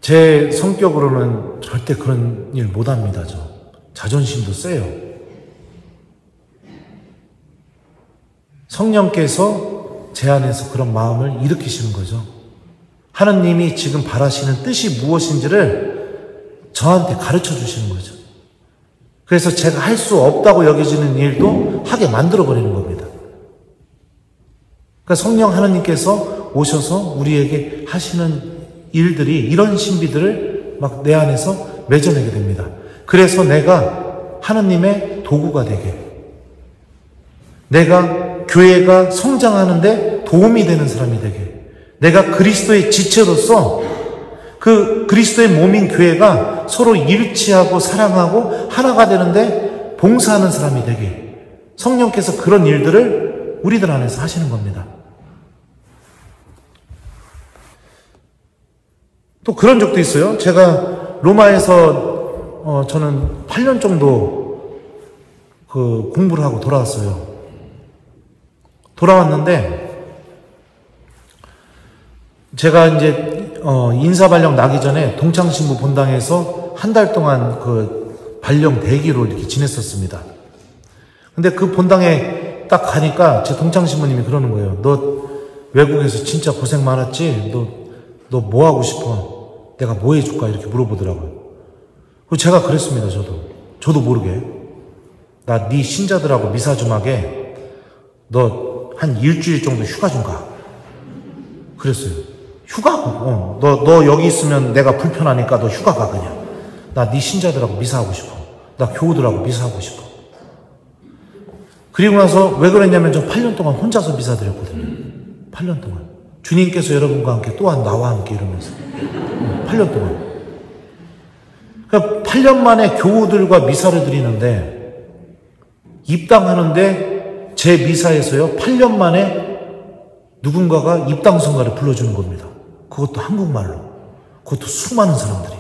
제 성격으로는 절대 그런 일 못합니다. 저 자존심도 세요. 성령께서 제 안에서 그런 마음을 일으키시는 거죠. 하나님이 지금 바라시는 뜻이 무엇인지를 저한테 가르쳐 주시는 거죠. 그래서 제가 할 수 없다고 여겨지는 일도 하게 만들어버리는 겁니다. 그러니까 성령 하나님께서 오셔서 우리에게 하시는 일들이 이런 신비들을 막 내 안에서 맺어내게 됩니다. 그래서 내가 하나님의 도구가 되게, 내가 교회가 성장하는데 도움이 되는 사람이 되게, 내가 그리스도의 지체로서 그 그리스도의 몸인 교회가 서로 일치하고 사랑하고 하나가 되는데 봉사하는 사람이 되게, 성령께서 그런 일들을 우리들 안에서 하시는 겁니다. 또 그런 적도 있어요. 제가 로마에서 저는 8년 정도 그 공부를 하고 돌아왔어요. 돌아왔는데 제가 이제 인사발령 나기 전에 동창신부 본당에서 한 달 동안 그 발령 대기로 이렇게 지냈었습니다. 근데 그 본당에 딱 가니까 제 동창신부님이 그러는 거예요. 너 외국에서 진짜 고생 많았지? 너 뭐 하고 싶어? 내가 뭐 해줄까? 이렇게 물어보더라고요. 그리고 제가 그랬습니다. 저도 모르게. 나 네 신자들하고 미사 좀 하게. 너 한 일주일 정도 휴가 좀 가. 그랬어요. 휴가? 너 여기 있으면 내가 불편하니까 너 휴가 가 그냥. 나 네 신자들하고 미사하고 싶어. 나 교우들하고 미사하고 싶어. 그리고 나서 왜 그랬냐면 저 8년 동안 혼자서 미사 드렸거든요. 8년 동안. 주님께서 여러분과 함께 또한 나와 함께 이러면서 8년 동안. 그러니까 8년 만에 교우들과 미사를 드리는데 입당하는데 제 미사에서요 8년 만에 누군가가 입당선가를 불러주는 겁니다. 그것도 한국말로. 그것도 수많은 사람들이.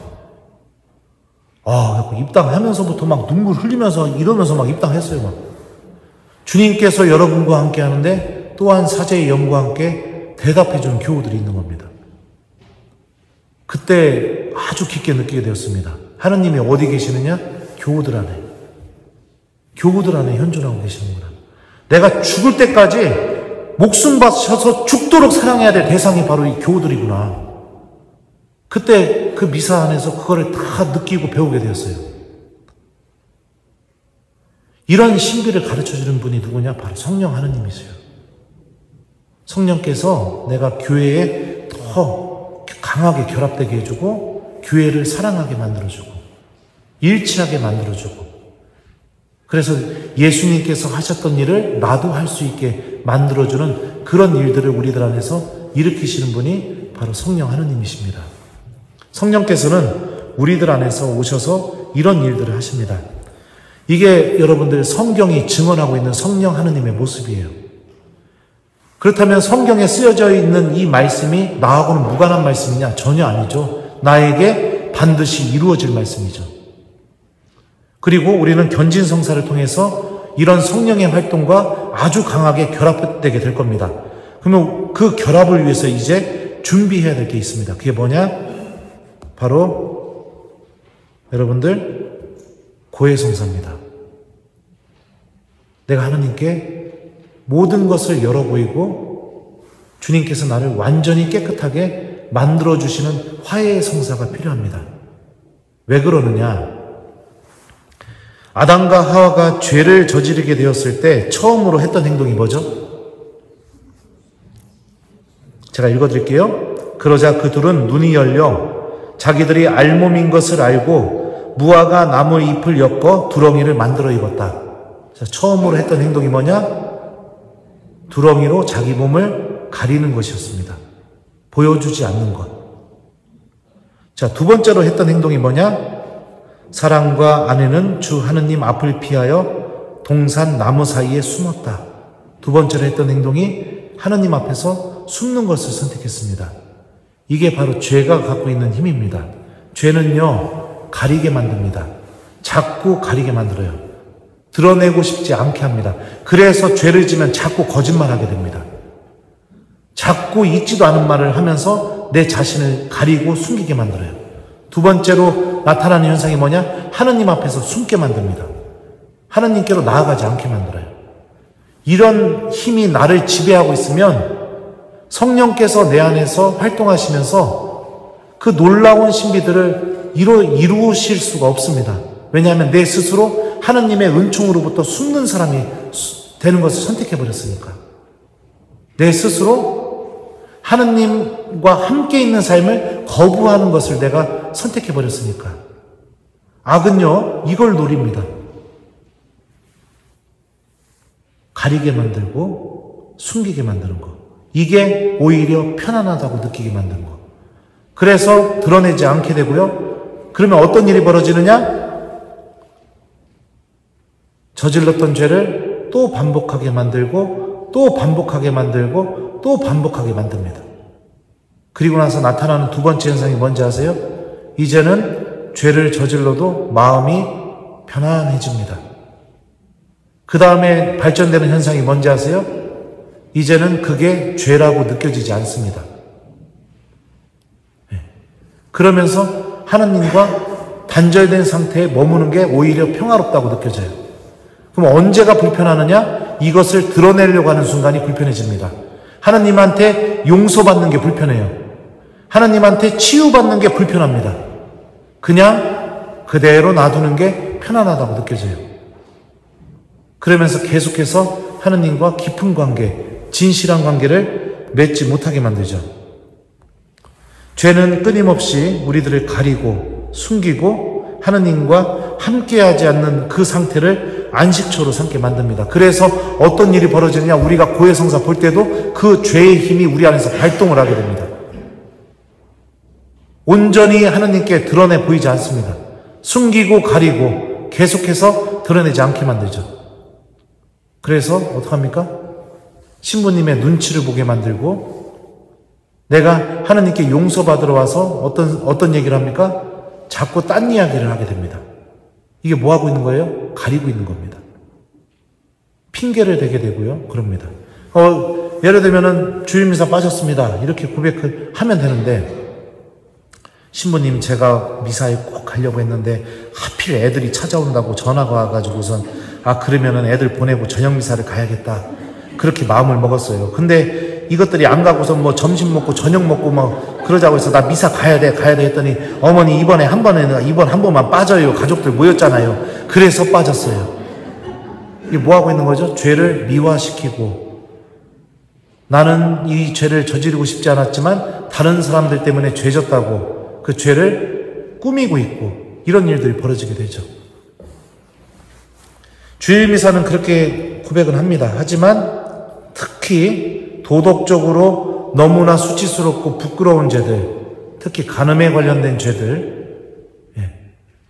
입당하면서부터 막 눈물 흘리면서 이러면서 막 입당했어요. 막. 주님께서 여러분과 함께 하는데 또한 사제의 영과 함께 대답해주는 교우들이 있는 겁니다. 그때 아주 깊게 느끼게 되었습니다. 하나님이 어디 계시느냐? 교우들 안에. 교우들 안에 현존하고 계시는구나. 내가 죽을 때까지 목숨 바쳐서 죽도록 사랑해야 될 대상이 바로 이 교우들이구나. 그때 그 미사 안에서 그거를 다 느끼고 배우게 되었어요. 이런 신비를 가르쳐주는 분이 누구냐? 바로 성령 하나님이세요. 성령께서 내가 교회에 더 강하게 결합되게 해주고 교회를 사랑하게 만들어주고 일치하게 만들어주고, 그래서 예수님께서 하셨던 일을 나도 할 수 있게 만들어주는 그런 일들을 우리들 안에서 일으키시는 분이 바로 성령 하나님이십니다. 성령께서는 우리들 안에서 오셔서 이런 일들을 하십니다. 이게 여러분들 성경이 증언하고 있는 성령 하나님의 모습이에요. 그렇다면 성경에 쓰여져 있는 이 말씀이 나하고는 무관한 말씀이냐? 전혀 아니죠. 나에게 반드시 이루어질 말씀이죠. 그리고 우리는 견진성사를 통해서 이런 성령의 활동과 아주 강하게 결합되게 될 겁니다. 그러면 그 결합을 위해서 이제 준비해야 될 게 있습니다. 그게 뭐냐? 바로 여러분들 고해성사입니다. 내가 하나님께 모든 것을 열어 보이고 주님께서 나를 완전히 깨끗하게 만들어주시는 화해의 성사가 필요합니다. 왜 그러느냐? 아담과 하와가 죄를 저지르게 되었을 때 처음으로 했던 행동이 뭐죠? 제가 읽어드릴게요. 그러자 그 둘은 눈이 열려 자기들이 알몸인 것을 알고 무화과 나무 잎을 엮어 두렁이를 만들어 입었다. 자, 처음으로 했던 행동이 뭐냐? 두렁이로 자기 몸을 가리는 것이었습니다. 보여주지 않는 것. 자, 두 번째로 했던 행동이 뭐냐? 사람과 아내는 주 하느님 앞을 피하여 동산 나무 사이에 숨었다. 두 번째로 했던 행동이 하느님 앞에서 숨는 것을 선택했습니다. 이게 바로 죄가 갖고 있는 힘입니다. 죄는요, 가리게 만듭니다. 자꾸 가리게 만들어요. 드러내고 싶지 않게 합니다. 그래서 죄를 지면 자꾸 거짓말하게 됩니다. 자꾸 있지도 않은 말을 하면서 내 자신을 가리고 숨기게 만들어요. 두 번째로 나타나는 현상이 뭐냐? 하느님 앞에서 숨게 만듭니다. 하느님께로 나아가지 않게 만들어요. 이런 힘이 나를 지배하고 있으면 성령께서 내 안에서 활동하시면서 그 놀라운 신비들을 이루실 수가 없습니다. 왜냐하면 내 스스로 하느님의 은총으로부터 숨는 사람이 되는 것을 선택해버렸으니까. 내 스스로 하느님과 함께 있는 삶을 거부하는 것을 내가 선택해버렸으니까. 악은요, 이걸 노립니다. 가리게 만들고 숨기게 만드는 거. 이게 오히려 편안하다고 느끼게 만드는 거. 그래서 드러내지 않게 되고요. 그러면 어떤 일이 벌어지느냐? 저질렀던 죄를 또 반복하게 만들고 또 반복하게 만들고 또 반복하게 만듭니다. 그리고 나서 나타나는 두 번째 현상이 뭔지 아세요? 이제는 죄를 저질러도 마음이 편안해집니다. 그 다음에 발전되는 현상이 뭔지 아세요? 이제는 그게 죄라고 느껴지지 않습니다. 그러면서 하나님과 단절된 상태에 머무는 게 오히려 평화롭다고 느껴져요. 그럼 언제가 불편하느냐? 이것을 드러내려고 하는 순간이 불편해집니다. 하나님한테 용서받는 게 불편해요. 하나님한테 치유받는 게 불편합니다. 그냥 그대로 놔두는 게 편안하다고 느껴져요. 그러면서 계속해서 하나님과 깊은 관계, 진실한 관계를 맺지 못하게 만들죠. 죄는 끊임없이 우리들을 가리고 숨기고 하나님과 함께하지 않는 그 상태를 안식처로 삼게 만듭니다. 그래서 어떤 일이 벌어지느냐? 우리가 고해성사 볼 때도 그 죄의 힘이 우리 안에서 발동을 하게 됩니다. 온전히 하나님께 드러내 보이지 않습니다. 숨기고 가리고 계속해서 드러내지 않게 만들죠. 그래서 어떡합니까? 신부님의 눈치를 보게 만들고 내가 하나님께 용서받으러 와서 어떤 얘기를 합니까? 자꾸 딴 이야기를 하게 됩니다. 이게 뭐 하고 있는 거예요? 가리고 있는 겁니다. 핑계를 대게 되고요. 그럽니다. 예를 들면은 주일미사 빠졌습니다. 이렇게 고백을 하면 되는데 신부님 제가 미사에 꼭 가려고 했는데 하필 애들이 찾아온다고 전화가 와가지고선 그러면은 애들 보내고 저녁 미사를 가야겠다. 그렇게 마음을 먹었어요. 근데 이것들이 안 가고서 뭐 점심 먹고 저녁 먹고 뭐 그러자고 해서 나 미사 가야 돼 했더니 어머니 이번 한 번만 빠져요. 가족들 모였잖아요. 그래서 빠졌어요. 이게 뭐 하고 있는 거죠? 죄를 미화시키고 나는 이 죄를 저지르고 싶지 않았지만 다른 사람들 때문에 죄졌다고 그 죄를 꾸미고 있고 이런 일들이 벌어지게 되죠. 주일미사는 그렇게 고백은 합니다. 하지만 특히 도덕적으로 너무나 수치스럽고 부끄러운 죄들, 특히 간음에 관련된 죄들,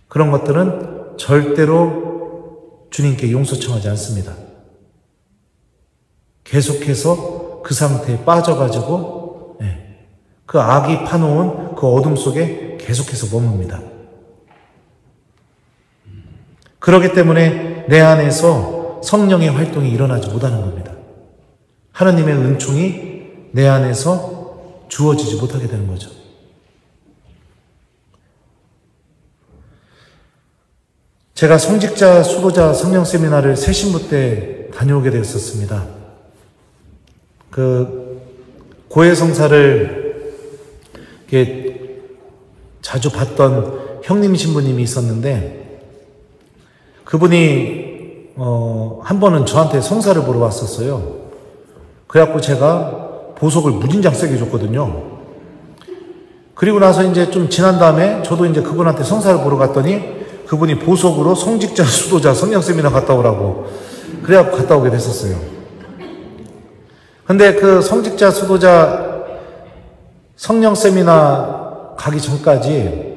그런 것들은 절대로 주님께 용서 청하지 않습니다. 계속해서 그 상태에 빠져가지고 그 악이 파놓은 그 어둠 속에 계속해서 머뭅니다. 그렇기 때문에 내 안에서 성령의 활동이 일어나지 못하는 겁니다. 하나님의 은총이 내 안에서 주어지지 못하게 되는 거죠. 제가 성직자, 수도자 성령 세미나를 새신부 때 다녀오게 되었었습니다. 그 고해성사를 이렇게 자주 봤던 형님 신부님이 있었는데 그분이 한 번은 저한테 성사를 보러 왔었어요. 그래갖고 제가 보석을 무진장 세게 줬거든요. 그리고 나서 이제 좀 지난 다음에 저도 이제 그분한테 성사를 보러 갔더니 그분이 보석으로 성직자, 수도자, 성령 세미나 갔다 오라고 그래갖고 갔다 오게 됐었어요. 근데 그 성직자, 수도자, 성령 세미나 가기 전까지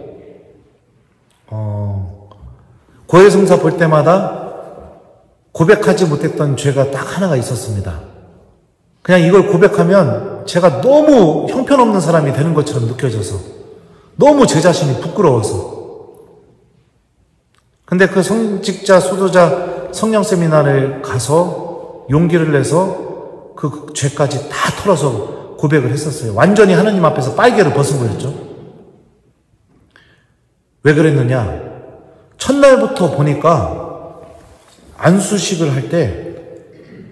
고해성사 볼 때마다 고백하지 못했던 죄가 딱 하나가 있었습니다. 그냥 이걸 고백하면 제가 너무 형편없는 사람이 되는 것처럼 느껴져서 너무 제 자신이 부끄러워서. 근데 그 성직자, 수도자 성령 세미나를 가서 용기를 내서 그 죄까지 다 털어서 고백을 했었어요. 완전히 하느님 앞에서 빨개를 벗은 거였죠. 왜 그랬느냐? 첫날부터 보니까 안수식을 할 때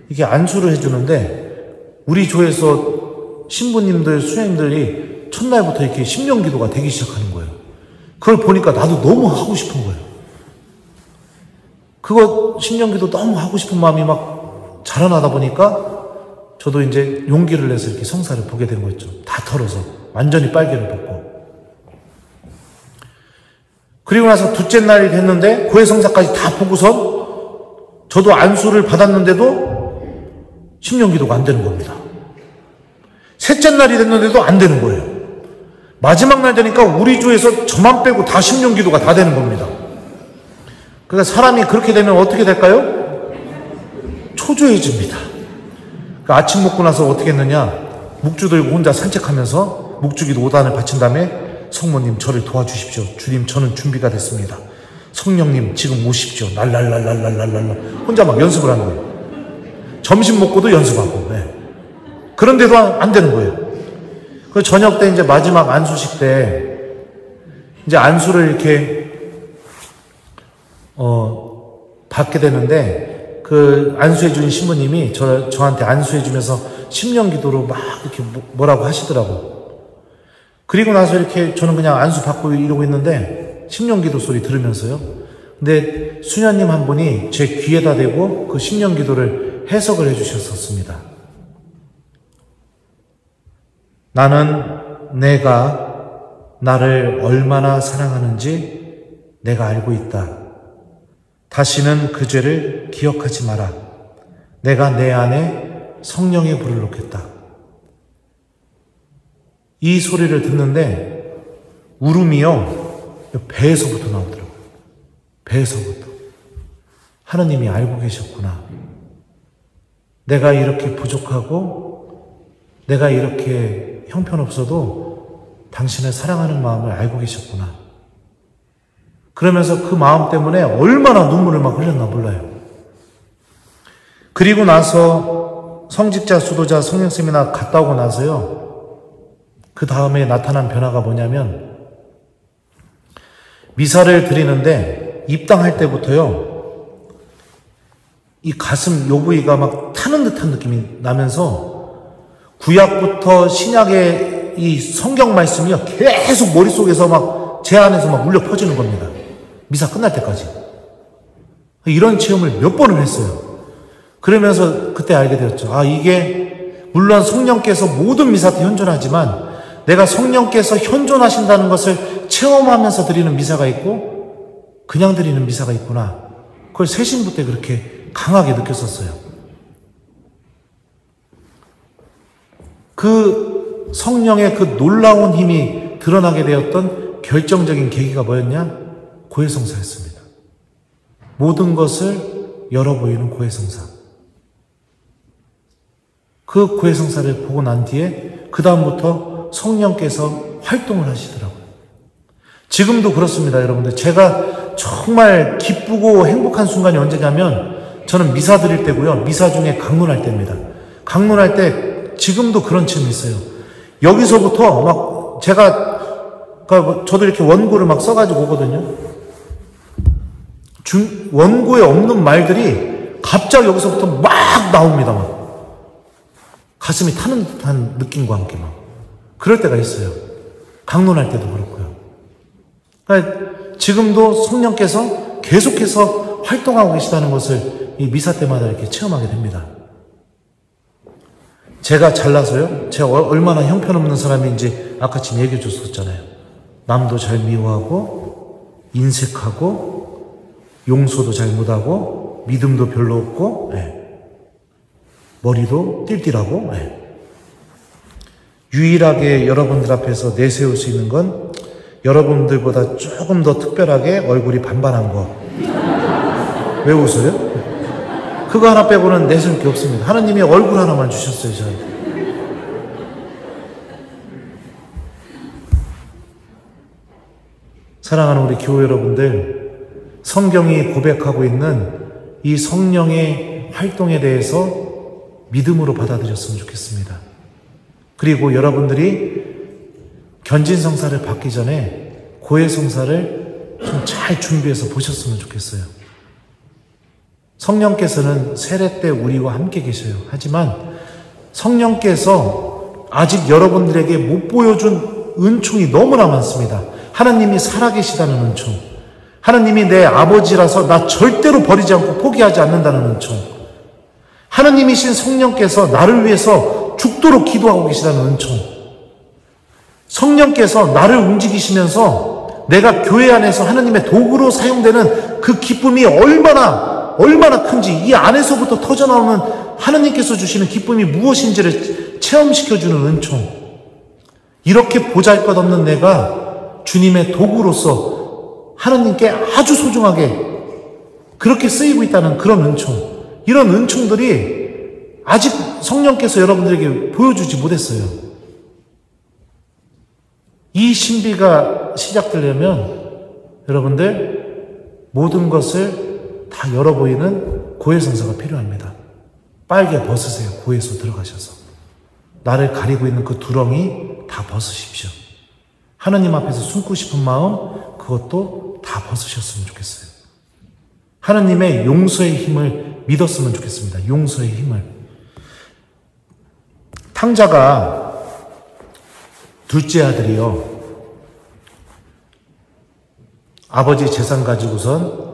이게 안수를 해주는데 우리 조에서 신부님들, 수녀님들이 첫날부터 이렇게 심령기도가 되기 시작하는 거예요. 그걸 보니까 나도 너무 하고 싶은 거예요. 그거 심령기도 너무 하고 싶은 마음이 막 자라나다 보니까 저도 이제 용기를 내서 이렇게 성사를 보게 된 거였죠. 다 털어서 완전히 빨개를 벗고. 그리고 나서 둘째 날이 됐는데 고해성사까지 다 보고선 저도 안수를 받았는데도 심령기도가 안 되는 겁니다. 셋째 날이 됐는데도 안 되는 거예요. 마지막 날 되니까 우리 조에서 저만 빼고 다 심령기도가 다 되는 겁니다. 그러니까 사람이 그렇게 되면 어떻게 될까요? 초조해집니다. 그러니까 아침 먹고 나서 어떻게 했느냐? 묵주 들고 혼자 산책하면서 묵주기도 5단을 바친 다음에 성모님 저를 도와주십시오. 주님 저는 준비가 됐습니다. 성령님 지금 오십시오. 랄랄랄랄랄랄랄 혼자 막 연습을 하는 거예요. 점심 먹고도 연습하고. 네. 그런데도 안 되는 거예요. 그 저녁 때 이제 마지막 안수식 때 이제 안수를 이렇게 받게 되는데 그 안수해 주신 신부님이 저한테 안수해 주면서 심령기도로 막 이렇게 뭐라고 하시더라고. 그리고 나서 이렇게 저는 그냥 안수 받고 이러고 있는데 심령기도 소리 들으면서요. 근데 수녀님 한 분이 제 귀에다 대고 그 심령기도를 해석을 해주셨었습니다. 나는 내가 나를 얼마나 사랑하는지 내가 알고 있다. 다시는 그 죄를 기억하지 마라. 내가 내 안에 성령의 불을 놓겠다. 이 소리를 듣는데 울음이요 배에서부터 나오더라고요. 배에서부터. 하느님이 알고 계셨구나. 내가 이렇게 부족하고 내가 이렇게 형편없어도 당신을 사랑하는 마음을 알고 계셨구나. 그러면서 그 마음 때문에 얼마나 눈물을 막 흘렸나 몰라요. 그리고 나서 성직자, 수도자, 성령세미나 갔다 오고 나서요. 그 다음에 나타난 변화가 뭐냐면 미사를 드리는데 입당할 때부터요. 이 가슴 요 부위가 막 타는 듯한 느낌이 나면서 구약부터 신약의 이 성경 말씀이요. 계속 머릿속에서 막 제 안에서 막 울려 퍼지는 겁니다. 미사 끝날 때까지. 이런 체험을 몇 번을 했어요. 그러면서 그때 알게 되었죠. 아, 이게 물론 성령께서 모든 미사 때 현존하지만 내가 성령께서 현존하신다는 것을 체험하면서 드리는 미사가 있고 그냥 드리는 미사가 있구나. 그걸 새신부 때 그렇게 강하게 느꼈었어요. 그 성령의 그 놀라운 힘이 드러나게 되었던 결정적인 계기가 뭐였냐? 고해성사였습니다. 모든 것을 열어 보이는 고해성사. 그 고해성사를 보고 난 뒤에 그 다음부터 성령께서 활동을 하시더라고요. 지금도 그렇습니다, 여러분들. 제가 정말 기쁘고 행복한 순간이 언제냐면 저는 미사 드릴 때고요. 미사 중에 강론할 때입니다. 강론할 때 지금도 그런 체험이 있어요. 여기서부터 막 제가 저도 이렇게 원고를 막 써가지고 오거든요. 원고에 없는 말들이 갑자기 여기서부터 막 나옵니다. 막 가슴이 타는 듯한 느낌과 함께 막 그럴 때가 있어요. 강론할 때도 그렇고요. 그러니까 지금도 성령께서 계속해서 활동하고 계시다는 것을 이 미사 때마다 이렇게 체험하게 됩니다. 제가 잘나서요. 제가 얼마나 형편없는 사람인지 아까 지금 얘기해 줬었잖아요. 남도 잘 미워하고 인색하고 용서도 잘 못하고 믿음도 별로 없고 머리도 띨띨하고 유일하게 여러분들 앞에서 내세울 수 있는 건 여러분들보다 조금 더 특별하게 얼굴이 반반한 거. 왜 웃어요? 그거 하나 빼고는 내세울 게 없습니다. 하나님이 얼굴 하나만 주셨어요, 저한테. 사랑하는 우리 교회 여러분들, 성경이 고백하고 있는 이 성령의 활동에 대해서 믿음으로 받아들였으면 좋겠습니다. 그리고 여러분들이 견진성사를 받기 전에 고해성사를 좀 잘 준비해서 보셨으면 좋겠어요. 성령께서는 세례 때 우리와 함께 계셔요. 하지만 성령께서 아직 여러분들에게 못 보여준 은총이 너무나 많습니다. 하나님이 살아계시다는 은총, 하나님이 내 아버지라서 나 절대로 버리지 않고 포기하지 않는다는 은총, 하나님이신 성령께서 나를 위해서 죽도록 기도하고 계시다는 은총, 성령께서 나를 움직이시면서 내가 교회 안에서 하나님의 도구로 사용되는 그 기쁨이 얼마나 큰지, 이 안에서부터 터져나오는 하나님께서 주시는 기쁨이 무엇인지를 체험시켜주는 은총, 이렇게 보잘것없는 내가 주님의 도구로서 하나님께 아주 소중하게 그렇게 쓰이고 있다는 그런 은총, 이런 은총들이 아직 성령께서 여러분들에게 보여주지 못했어요. 이 신비가 시작되려면 여러분들 모든 것을 다 열어 보이는 고해성사가 필요합니다. 빨개 벗으세요. 고해소 들어가셔서 나를 가리고 있는 그 두렁이 다 벗으십시오. 하나님 앞에서 숨고 싶은 마음, 그것도 다 벗으셨으면 좋겠어요. 하나님의 용서의 힘을 믿었으면 좋겠습니다. 용서의 힘을. 탕자가 둘째 아들이요, 아버지 재산 가지고선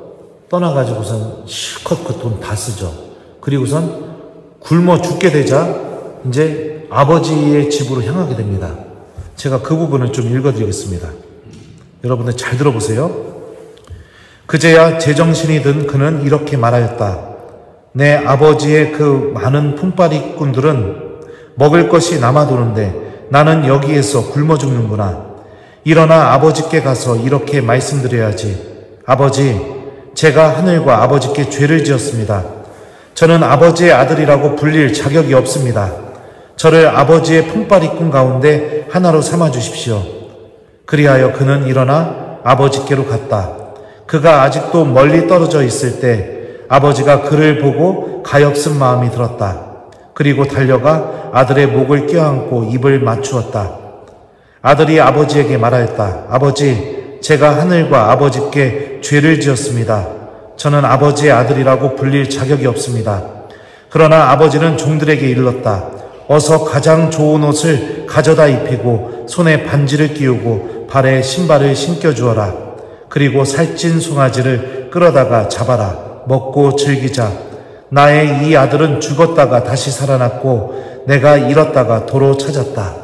떠나가지고선 실컷 그 돈 다 쓰죠. 그리고선 굶어 죽게 되자 이제 아버지의 집으로 향하게 됩니다. 제가 그 부분을 좀 읽어드리겠습니다. 여러분들 잘 들어보세요. 그제야 제정신이 든 그는 이렇게 말하였다. 내 아버지의 그 많은 품바리꾼들은 먹을 것이 남아도는데 나는 여기에서 굶어 죽는구나. 일어나 아버지께 가서 이렇게 말씀드려야지. 아버지, 제가 하늘과 아버지께 죄를 지었습니다. 저는 아버지의 아들이라고 불릴 자격이 없습니다. 저를 아버지의 품바리꾼 가운데 하나로 삼아 주십시오. 그리하여 그는 일어나 아버지께로 갔다. 그가 아직도 멀리 떨어져 있을 때 아버지가 그를 보고 가엾은 마음이 들었다. 그리고 달려가 아들의 목을 껴안고 입을 맞추었다. 아들이 아버지에게 말하였다. 아버지, 제가 하늘과 아버지께 죄를 지었습니다. 저는 아버지의 아들이라고 불릴 자격이 없습니다. 그러나 아버지는 종들에게 일렀다. 어서 가장 좋은 옷을 가져다 입히고 손에 반지를 끼우고 발에 신발을 신겨주어라. 그리고 살찐 송아지를 끌어다가 잡아라. 먹고 즐기자. 나의 이 아들은 죽었다가 다시 살아났고 내가 잃었다가 도로 찾았다.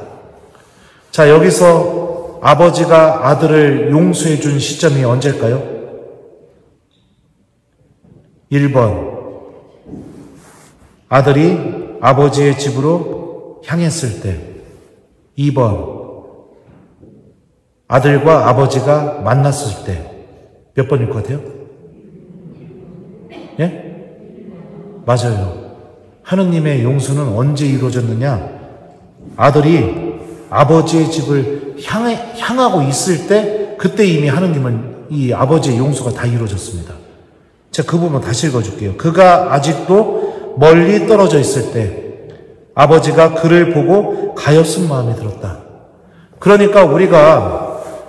자, 여기서 아버지가 아들을 용서해 준 시점이 언제일까요? 1번, 아들이 아버지의 집으로 향했을 때. 2번, 아들과 아버지가 만났을 때. 몇 번일 것 같아요? 예? 맞아요. 하느님의 용서는 언제 이루어졌느냐? 아들이 아버지의 집을 향하고 있을 때, 그때 이미 하느님은 이 아버지의 용서가 다 이루어졌습니다. 제가 그 부분 다시 읽어줄게요. 그가 아직도 멀리 떨어져 있을 때 아버지가 그를 보고 가엾은 마음이 들었다. 그러니까 우리가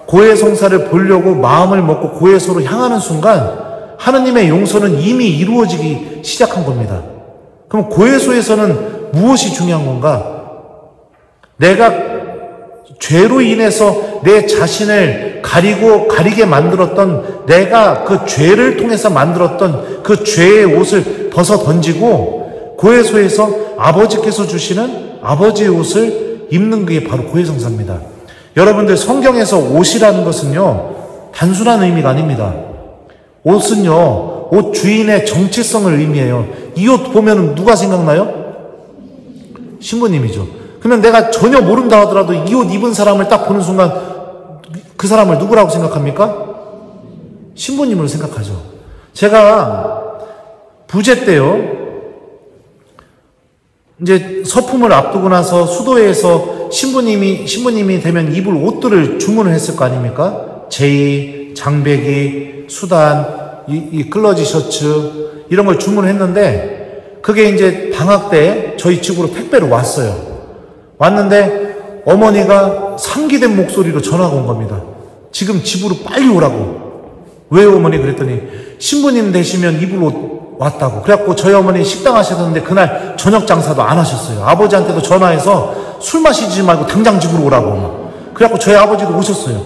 고해성사를 보려고 마음을 먹고 고해소로 향하는 순간 하느님의 용서는 이미 이루어지기 시작한 겁니다. 그럼 고해소에서는 무엇이 중요한 건가? 내가 죄로 인해서 내 자신을 가리게 만들었던, 내가 그 죄를 통해서 만들었던 그 죄의 옷을 벗어 던지고 고해소에서 아버지께서 주시는 아버지의 옷을 입는 게 바로 고해성사입니다. 여러분들, 성경에서 옷이라는 것은요, 단순한 의미가 아닙니다. 옷은요, 옷 주인의 정체성을 의미해요. 이 옷 보면 누가 생각나요? 신부님이죠. 그러면 내가 전혀 모른다 하더라도 이 옷 입은 사람을 딱 보는 순간 그 사람을 누구라고 생각합니까? 신부님으로 생각하죠. 제가 부제 때요, 이제 서품을 앞두고 나서 수도에서 신부님이 되면 입을 옷들을 주문을 했을 거 아닙니까? 제이, 장배기, 수단, 이 클러지 셔츠, 이런 걸 주문했는데 그게 이제 방학 때 저희 집으로 택배로 왔어요. 왔는데 어머니가 상기된 목소리로 전화가 온 겁니다. 지금 집으로 빨리 오라고. 왜요 어머니? 그랬더니 신부님 되시면 입을 옷 왔다고. 그래갖고 저희 어머니 식당 하셨는데 그날 저녁 장사도 안 하셨어요. 아버지한테도 전화해서 술 마시지 말고 당장 집으로 오라고 막. 그래갖고 저희 아버지도 오셨어요.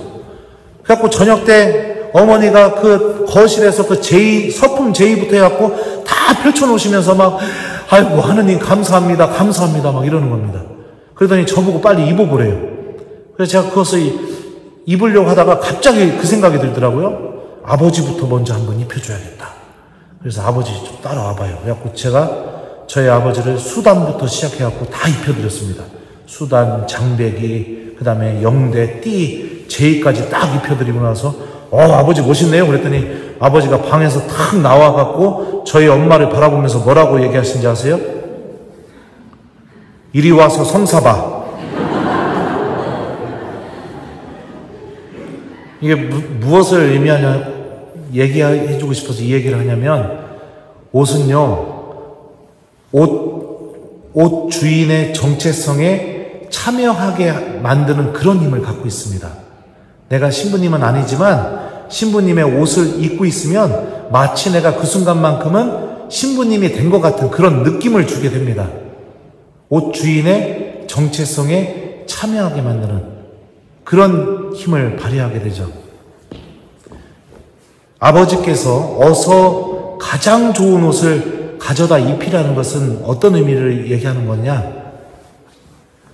그래갖고 저녁 때 어머니가 그 거실에서 그 서품 제의부터 해갖고 다 펼쳐놓으시면서 막 아이고 하느님 감사합니다 감사합니다 막 이러는 겁니다. 그러더니 저보고 빨리 입어보래요. 그래서 제가 그것을 입으려고 하다가 갑자기 그 생각이 들더라고요. 아버지부터 먼저 한번 입혀줘야겠다. 그래서 아버지 좀 따라와봐요. 그래갖고 제가 저희 아버지를 수단부터 시작해갖고 다 입혀드렸습니다. 수단, 장배기, 그 다음에 영대, 띠, 제의까지 딱 입혀드리고 나서 아버지 멋있네요. 그랬더니 아버지가 방에서 탁 나와갖고 저희 엄마를 바라보면서 뭐라고 얘기하신지 아세요? 이리 와서 성사봐. 이게 무엇을 의미하냐 얘기해주고 싶어서 이 얘기를 하냐면 옷은요 옷 주인의 정체성에 참여하게 만드는 그런 힘을 갖고 있습니다. 내가 신부님은 아니지만 신부님의 옷을 입고 있으면 마치 내가 그 순간만큼은 신부님이 된 것 같은 그런 느낌을 주게 됩니다. 옷 주인의 정체성에 참여하게 만드는 그런 힘을 발휘하게 되죠. 아버지께서 어서 가장 좋은 옷을 가져다 입히라는 것은 어떤 의미를 얘기하는 거냐?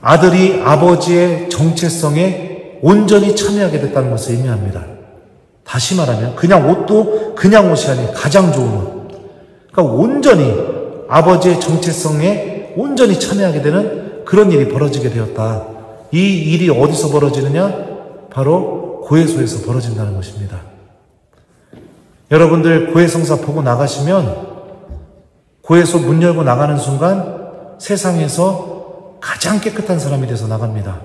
아들이 아버지의 정체성에 온전히 참여하게 됐다는 것을 의미합니다. 다시 말하면 그냥 옷도 그냥 옷이 아닌 가장 좋은 옷. 그러니까 온전히 아버지의 정체성에 온전히 참여하게 되는 그런 일이 벌어지게 되었다. 이 일이 어디서 벌어지느냐? 바로 고해소에서 벌어진다는 것입니다. 여러분들 고해성사 보고 나가시면 고해소 문 열고 나가는 순간 세상에서 가장 깨끗한 사람이 돼서 나갑니다.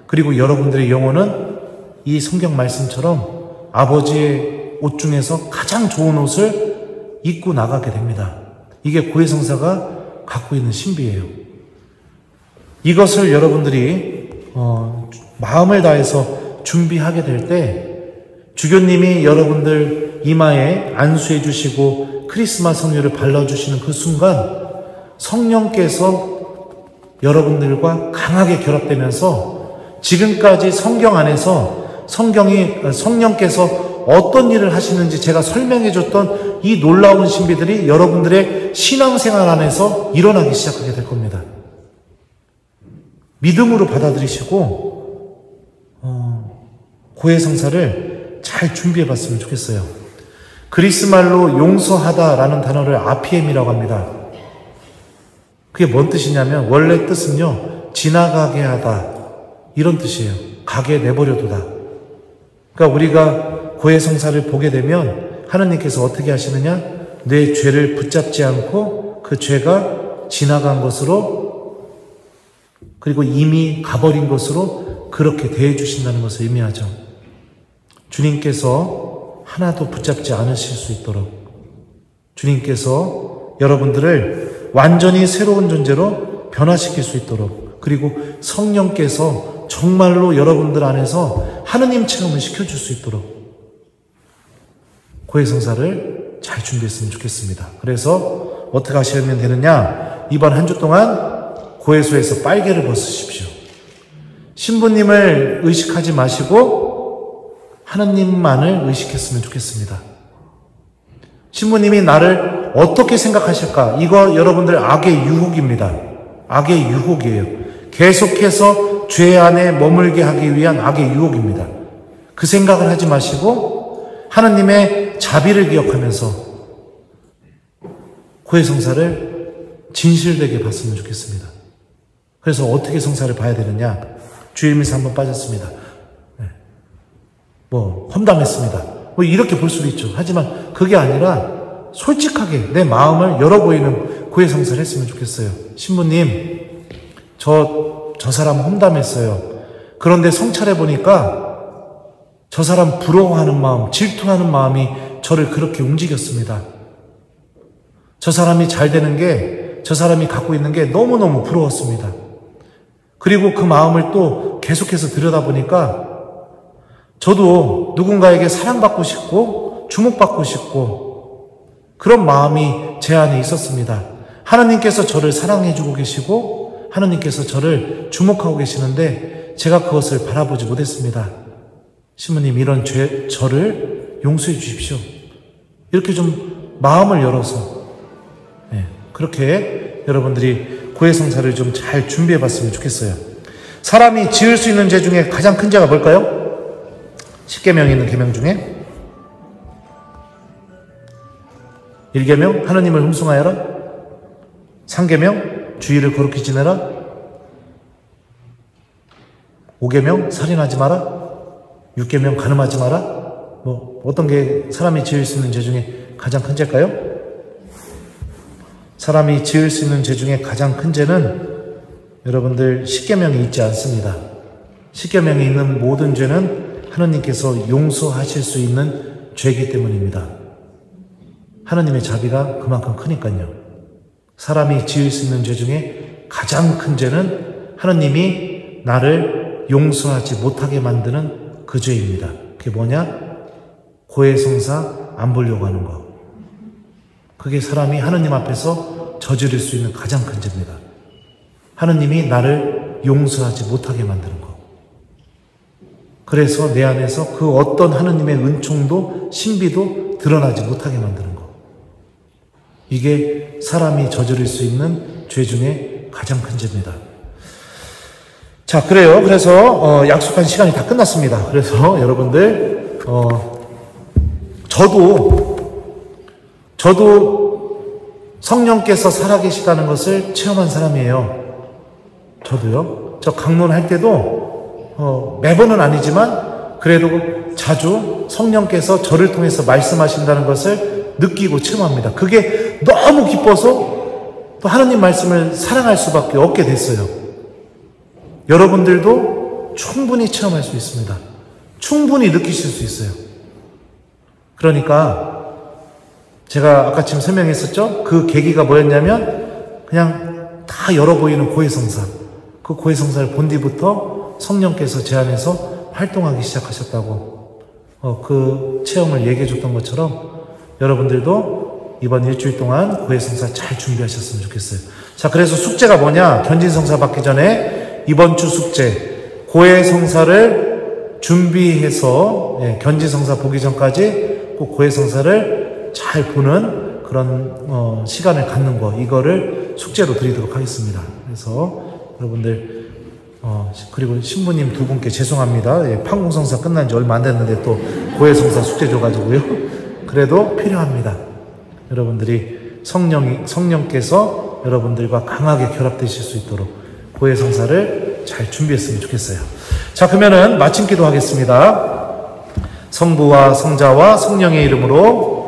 그리고 여러분들의 영혼은 이 성경 말씀처럼 아버지의 옷 중에서 가장 좋은 옷을 입고 나가게 됩니다. 이게 고해성사가 갖고 있는 신비예요. 이것을 여러분들이 마음을 다해서 준비하게 될 때 주교님이 여러분들 이마에 안수해 주시고 크리스마스 성유를 발라주시는 그 순간 성령께서 여러분들과 강하게 결합되면서 지금까지 성경 안에서 성령께서 어떤 일을 하시는지 제가 설명해 줬던 이 놀라운 신비들이 여러분들의 신앙생활 안에서 일어나기 시작하게 될 겁니다. 믿음으로 받아들이시고 고해성사를 잘 준비해 봤으면 좋겠어요. 그리스말로 용서하다라는 단어를 아피엠이라고 합니다. 그게 뭔 뜻이냐면 원래 뜻은요 지나가게 하다 이런 뜻이에요. 가게 내버려두다. 그러니까 우리가 고해성사를 보게 되면 하느님께서 어떻게 하시느냐? 내 죄를 붙잡지 않고 그 죄가 지나간 것으로 그리고 이미 가버린 것으로 그렇게 대해 주신다는 것을 의미하죠. 주님께서 하나도 붙잡지 않으실 수 있도록 주님께서 여러분들을 완전히 새로운 존재로 변화시킬 수 있도록 그리고 성령께서 정말로 여러분들 안에서 하느님 체험을 시켜줄 수 있도록 고해성사를 잘 준비했으면 좋겠습니다. 그래서 어떻게 하시면 되느냐? 이번 한 주 동안 고해소에서 빨개를 벗으십시오. 신부님을 의식하지 마시고 하느님만을 의식했으면 좋겠습니다. 신부님이 나를 어떻게 생각하실까? 이거 여러분들 악의 유혹입니다. 악의 유혹이에요. 계속해서 죄 안에 머물게 하기 위한 악의 유혹입니다. 그 생각을 하지 마시고 하느님의 자비를 기억하면서 고해성사를 진실되게 봤으면 좋겠습니다. 그래서 어떻게 성사를 봐야 되느냐? 주일미사 한번 빠졌습니다. 험담했습니다. 이렇게 볼 수도 있죠. 하지만 그게 아니라 솔직하게 내 마음을 열어 보이는 고해성사를 했으면 좋겠어요. 신부님, 저 사람 험담했어요. 그런데 성찰해 보니까 저 사람 부러워하는 마음, 질투하는 마음이 저를 그렇게 움직였습니다. 저 사람이 잘 되는 게, 저 사람이 갖고 있는 게 너무너무 부러웠습니다. 그리고 그 마음을 또 계속해서 들여다보니까 저도 누군가에게 사랑받고 싶고 주목받고 싶고 그런 마음이 제 안에 있었습니다. 하나님께서 저를 사랑해주고 계시고 하나님께서 저를 주목하고 계시는데 제가 그것을 바라보지 못했습니다. 신부님, 이런 저를 용서해 주십시오. 이렇게 좀 마음을 열어서 그렇게 여러분들이 고해성사를 좀 잘 준비해 봤으면 좋겠어요. 사람이 지을 수 있는 죄 중에 가장 큰 죄가 뭘까요? 10계명에 있는 계명 중에 1계명 하느님을 흠숭하여라, 3계명 주의를 거룩히 지내라, 5계명 살인하지 마라, 6계명 간음하지 마라. 뭐 어떤 게 사람이 지을 수 있는 죄 중에 가장 큰 죄일까요? 사람이 지을 수 있는 죄 중에 가장 큰 죄는 여러분들 10계명이 있지 않습니다. 10계명에 있는 모든 죄는 하느님께서 용서하실 수 있는 죄이기 때문입니다. 하느님의 자비가 그만큼 크니까요. 사람이 지을 수 있는 죄 중에 가장 큰 죄는 하느님이 나를 용서하지 못하게 만드는 그 죄입니다. 그게 뭐냐? 고해성사 안 보려고 하는 거. 그게 사람이 하느님 앞에서 저지를 수 있는 가장 큰 죄입니다. 하느님이 나를 용서하지 못하게 만드는 거. 그래서 내 안에서 그 어떤 하느님의 은총도 신비도 드러나지 못하게 만드는 거. 이게 사람이 저지를 수 있는 죄 중에 가장 큰 죄입니다. 자, 그래요. 그래서 약속한 시간이 다 끝났습니다. 그래서 여러분들 저도 성령께서 살아계시다는 것을 체험한 사람이에요. 저도요. 저 강론할 때도 매번은 아니지만 그래도 자주 성령께서 저를 통해서 말씀하신다는 것을 느끼고 체험합니다. 그게 너무 기뻐서 또 하나님 말씀을 사랑할 수밖에 없게 됐어요. 여러분들도 충분히 체험할 수 있습니다. 충분히 느끼실 수 있어요. 그러니까 제가 아까 지금 설명했었죠? 그 계기가 뭐였냐면 그냥 다 열어 보이는 고해성사. 그 고해성사를 본 뒤부터 성령께서 제 안에서 활동하기 시작하셨다고 그 체험을 얘기해 줬던 것처럼 여러분들도 이번 일주일 동안 고해성사 잘 준비하셨으면 좋겠어요. 자, 그래서 숙제가 뭐냐? 견진성사 받기 전에 이번 주 숙제 고해성사를 준비해서 견진성사 보기 전까지 꼭 고해성사를 잘 보는 그런 시간을 갖는 거, 이거를 숙제로 드리도록 하겠습니다. 그래서 여러분들 그리고 신부님 두 분께 죄송합니다. 판공성사 끝난 지 얼마 안 됐는데 또 고해성사 숙제 줘가지고요. 그래도 필요합니다. 여러분들이 성령께서 여러분들과 강하게 결합되실 수 있도록 고해성사를 잘 준비했으면 좋겠어요. 자, 그러면은 마침 기도하겠습니다. 성부와 성자와 성령의 이름으로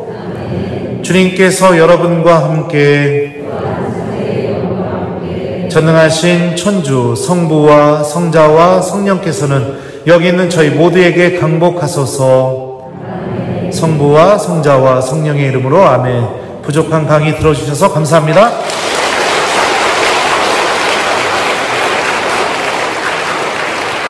주님께서 여러분과 함께 전능하신 천주 성부와 성자와 성령께서는 여기 있는 저희 모두에게 강복하소서. 성부와 성자와 성령의 이름으로 아멘. 부족한 강의 들어주셔서 감사합니다.